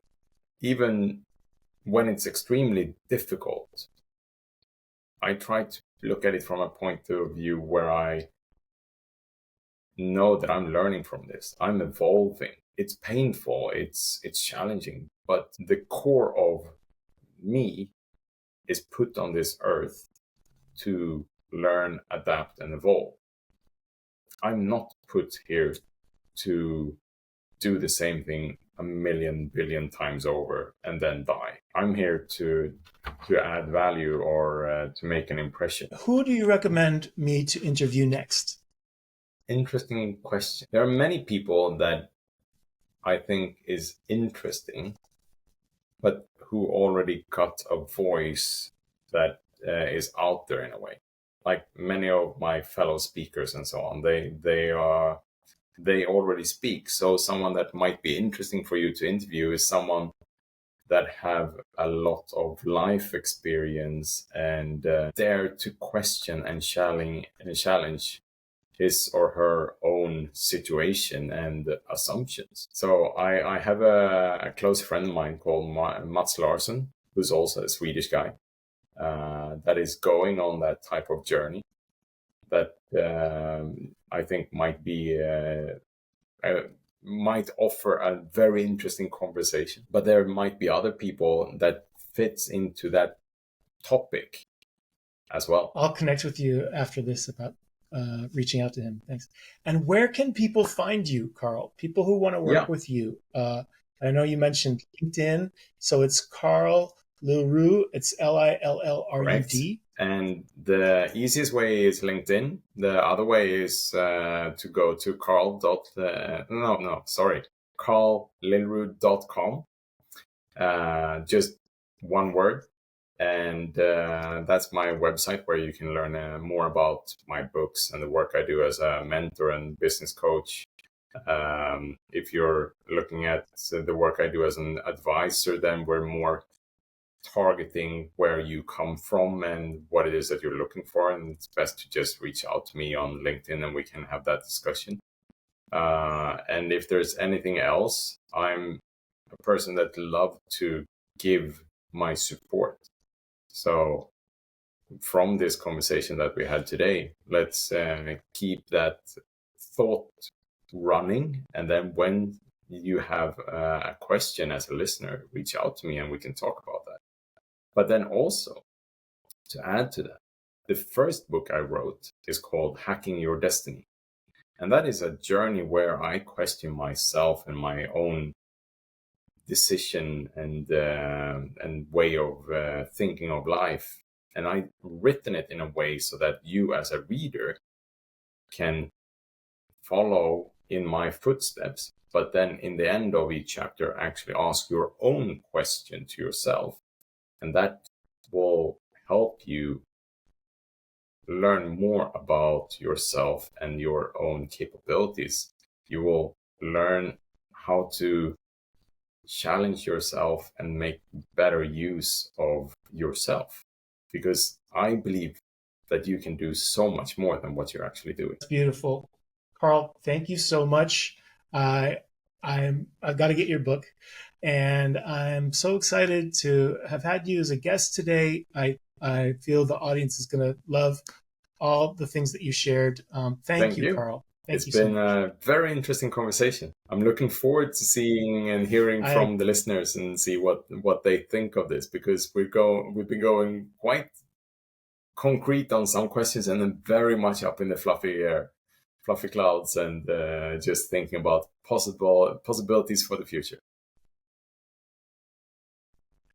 even when it's extremely difficult, I try to look at it from a point of view where I know that I'm learning from this. I'm evolving. It's painful. It's challenging. But the core of me is put on this earth to learn, adapt, and evolve. I'm not put here to do the same thing a million billion times over and then die. I'm here to add value or to make an impression. Who do you recommend me to interview next? Interesting question. There are many people that I think is interesting, but who already got a voice that is out there in a way. Like many of my fellow speakers and so on, they already speak. So someone that might be interesting for you to interview is someone that have a lot of life experience and dare to question and challenge his or her own situation and assumptions. So I have a close friend of mine called Mats Larsson, who's also a Swedish guy, that is going on that type of journey that I think might offer a very interesting conversation. But there might be other people that fits into that topic as well. I'll connect with you after this about reaching out to him. Thanks. And where can people find you, Karl? People who want to work with you. I know you mentioned LinkedIn, so it's Karl Lillrud. It's Lillrud. And the easiest way is LinkedIn. The other way is to go to karllillrud.com. Just one word. And that's my website where you can learn more about my books and the work I do as a mentor and business coach. If you're looking at the work I do as an advisor, then we're more targeting where you come from and what it is that you're looking for. And it's best to just reach out to me on LinkedIn and we can have that discussion. And if there's anything else, I'm a person that loves to give my support. So from this conversation that we had today, let's keep that thought running. And then when you have a question as a listener, reach out to me and we can talk about that. But then also, to add to that, the first book I wrote is called Hacking Your Destiny. And that is a journey where I question myself and my own decision and way of thinking of life. And I've written it in a way so that you as a reader can follow in my footsteps, but then in the end of each chapter, actually ask your own question to yourself. And that will help you learn more about yourself and your own capabilities. You will learn how to challenge yourself and make better use of yourself. Because I believe that you can do so much more than what you're actually doing. That's beautiful. Karl, thank you so much. I've got to get your book. And I'm so excited to have had you as a guest today. I feel the audience is going to love all the things that you shared. Thank you, Karl. It's been a very interesting conversation. I'm looking forward to seeing and hearing from the listeners and see what they think of this, because we've been going quite concrete on some questions and then very much up in the fluffy clouds and just thinking about possibilities for the future.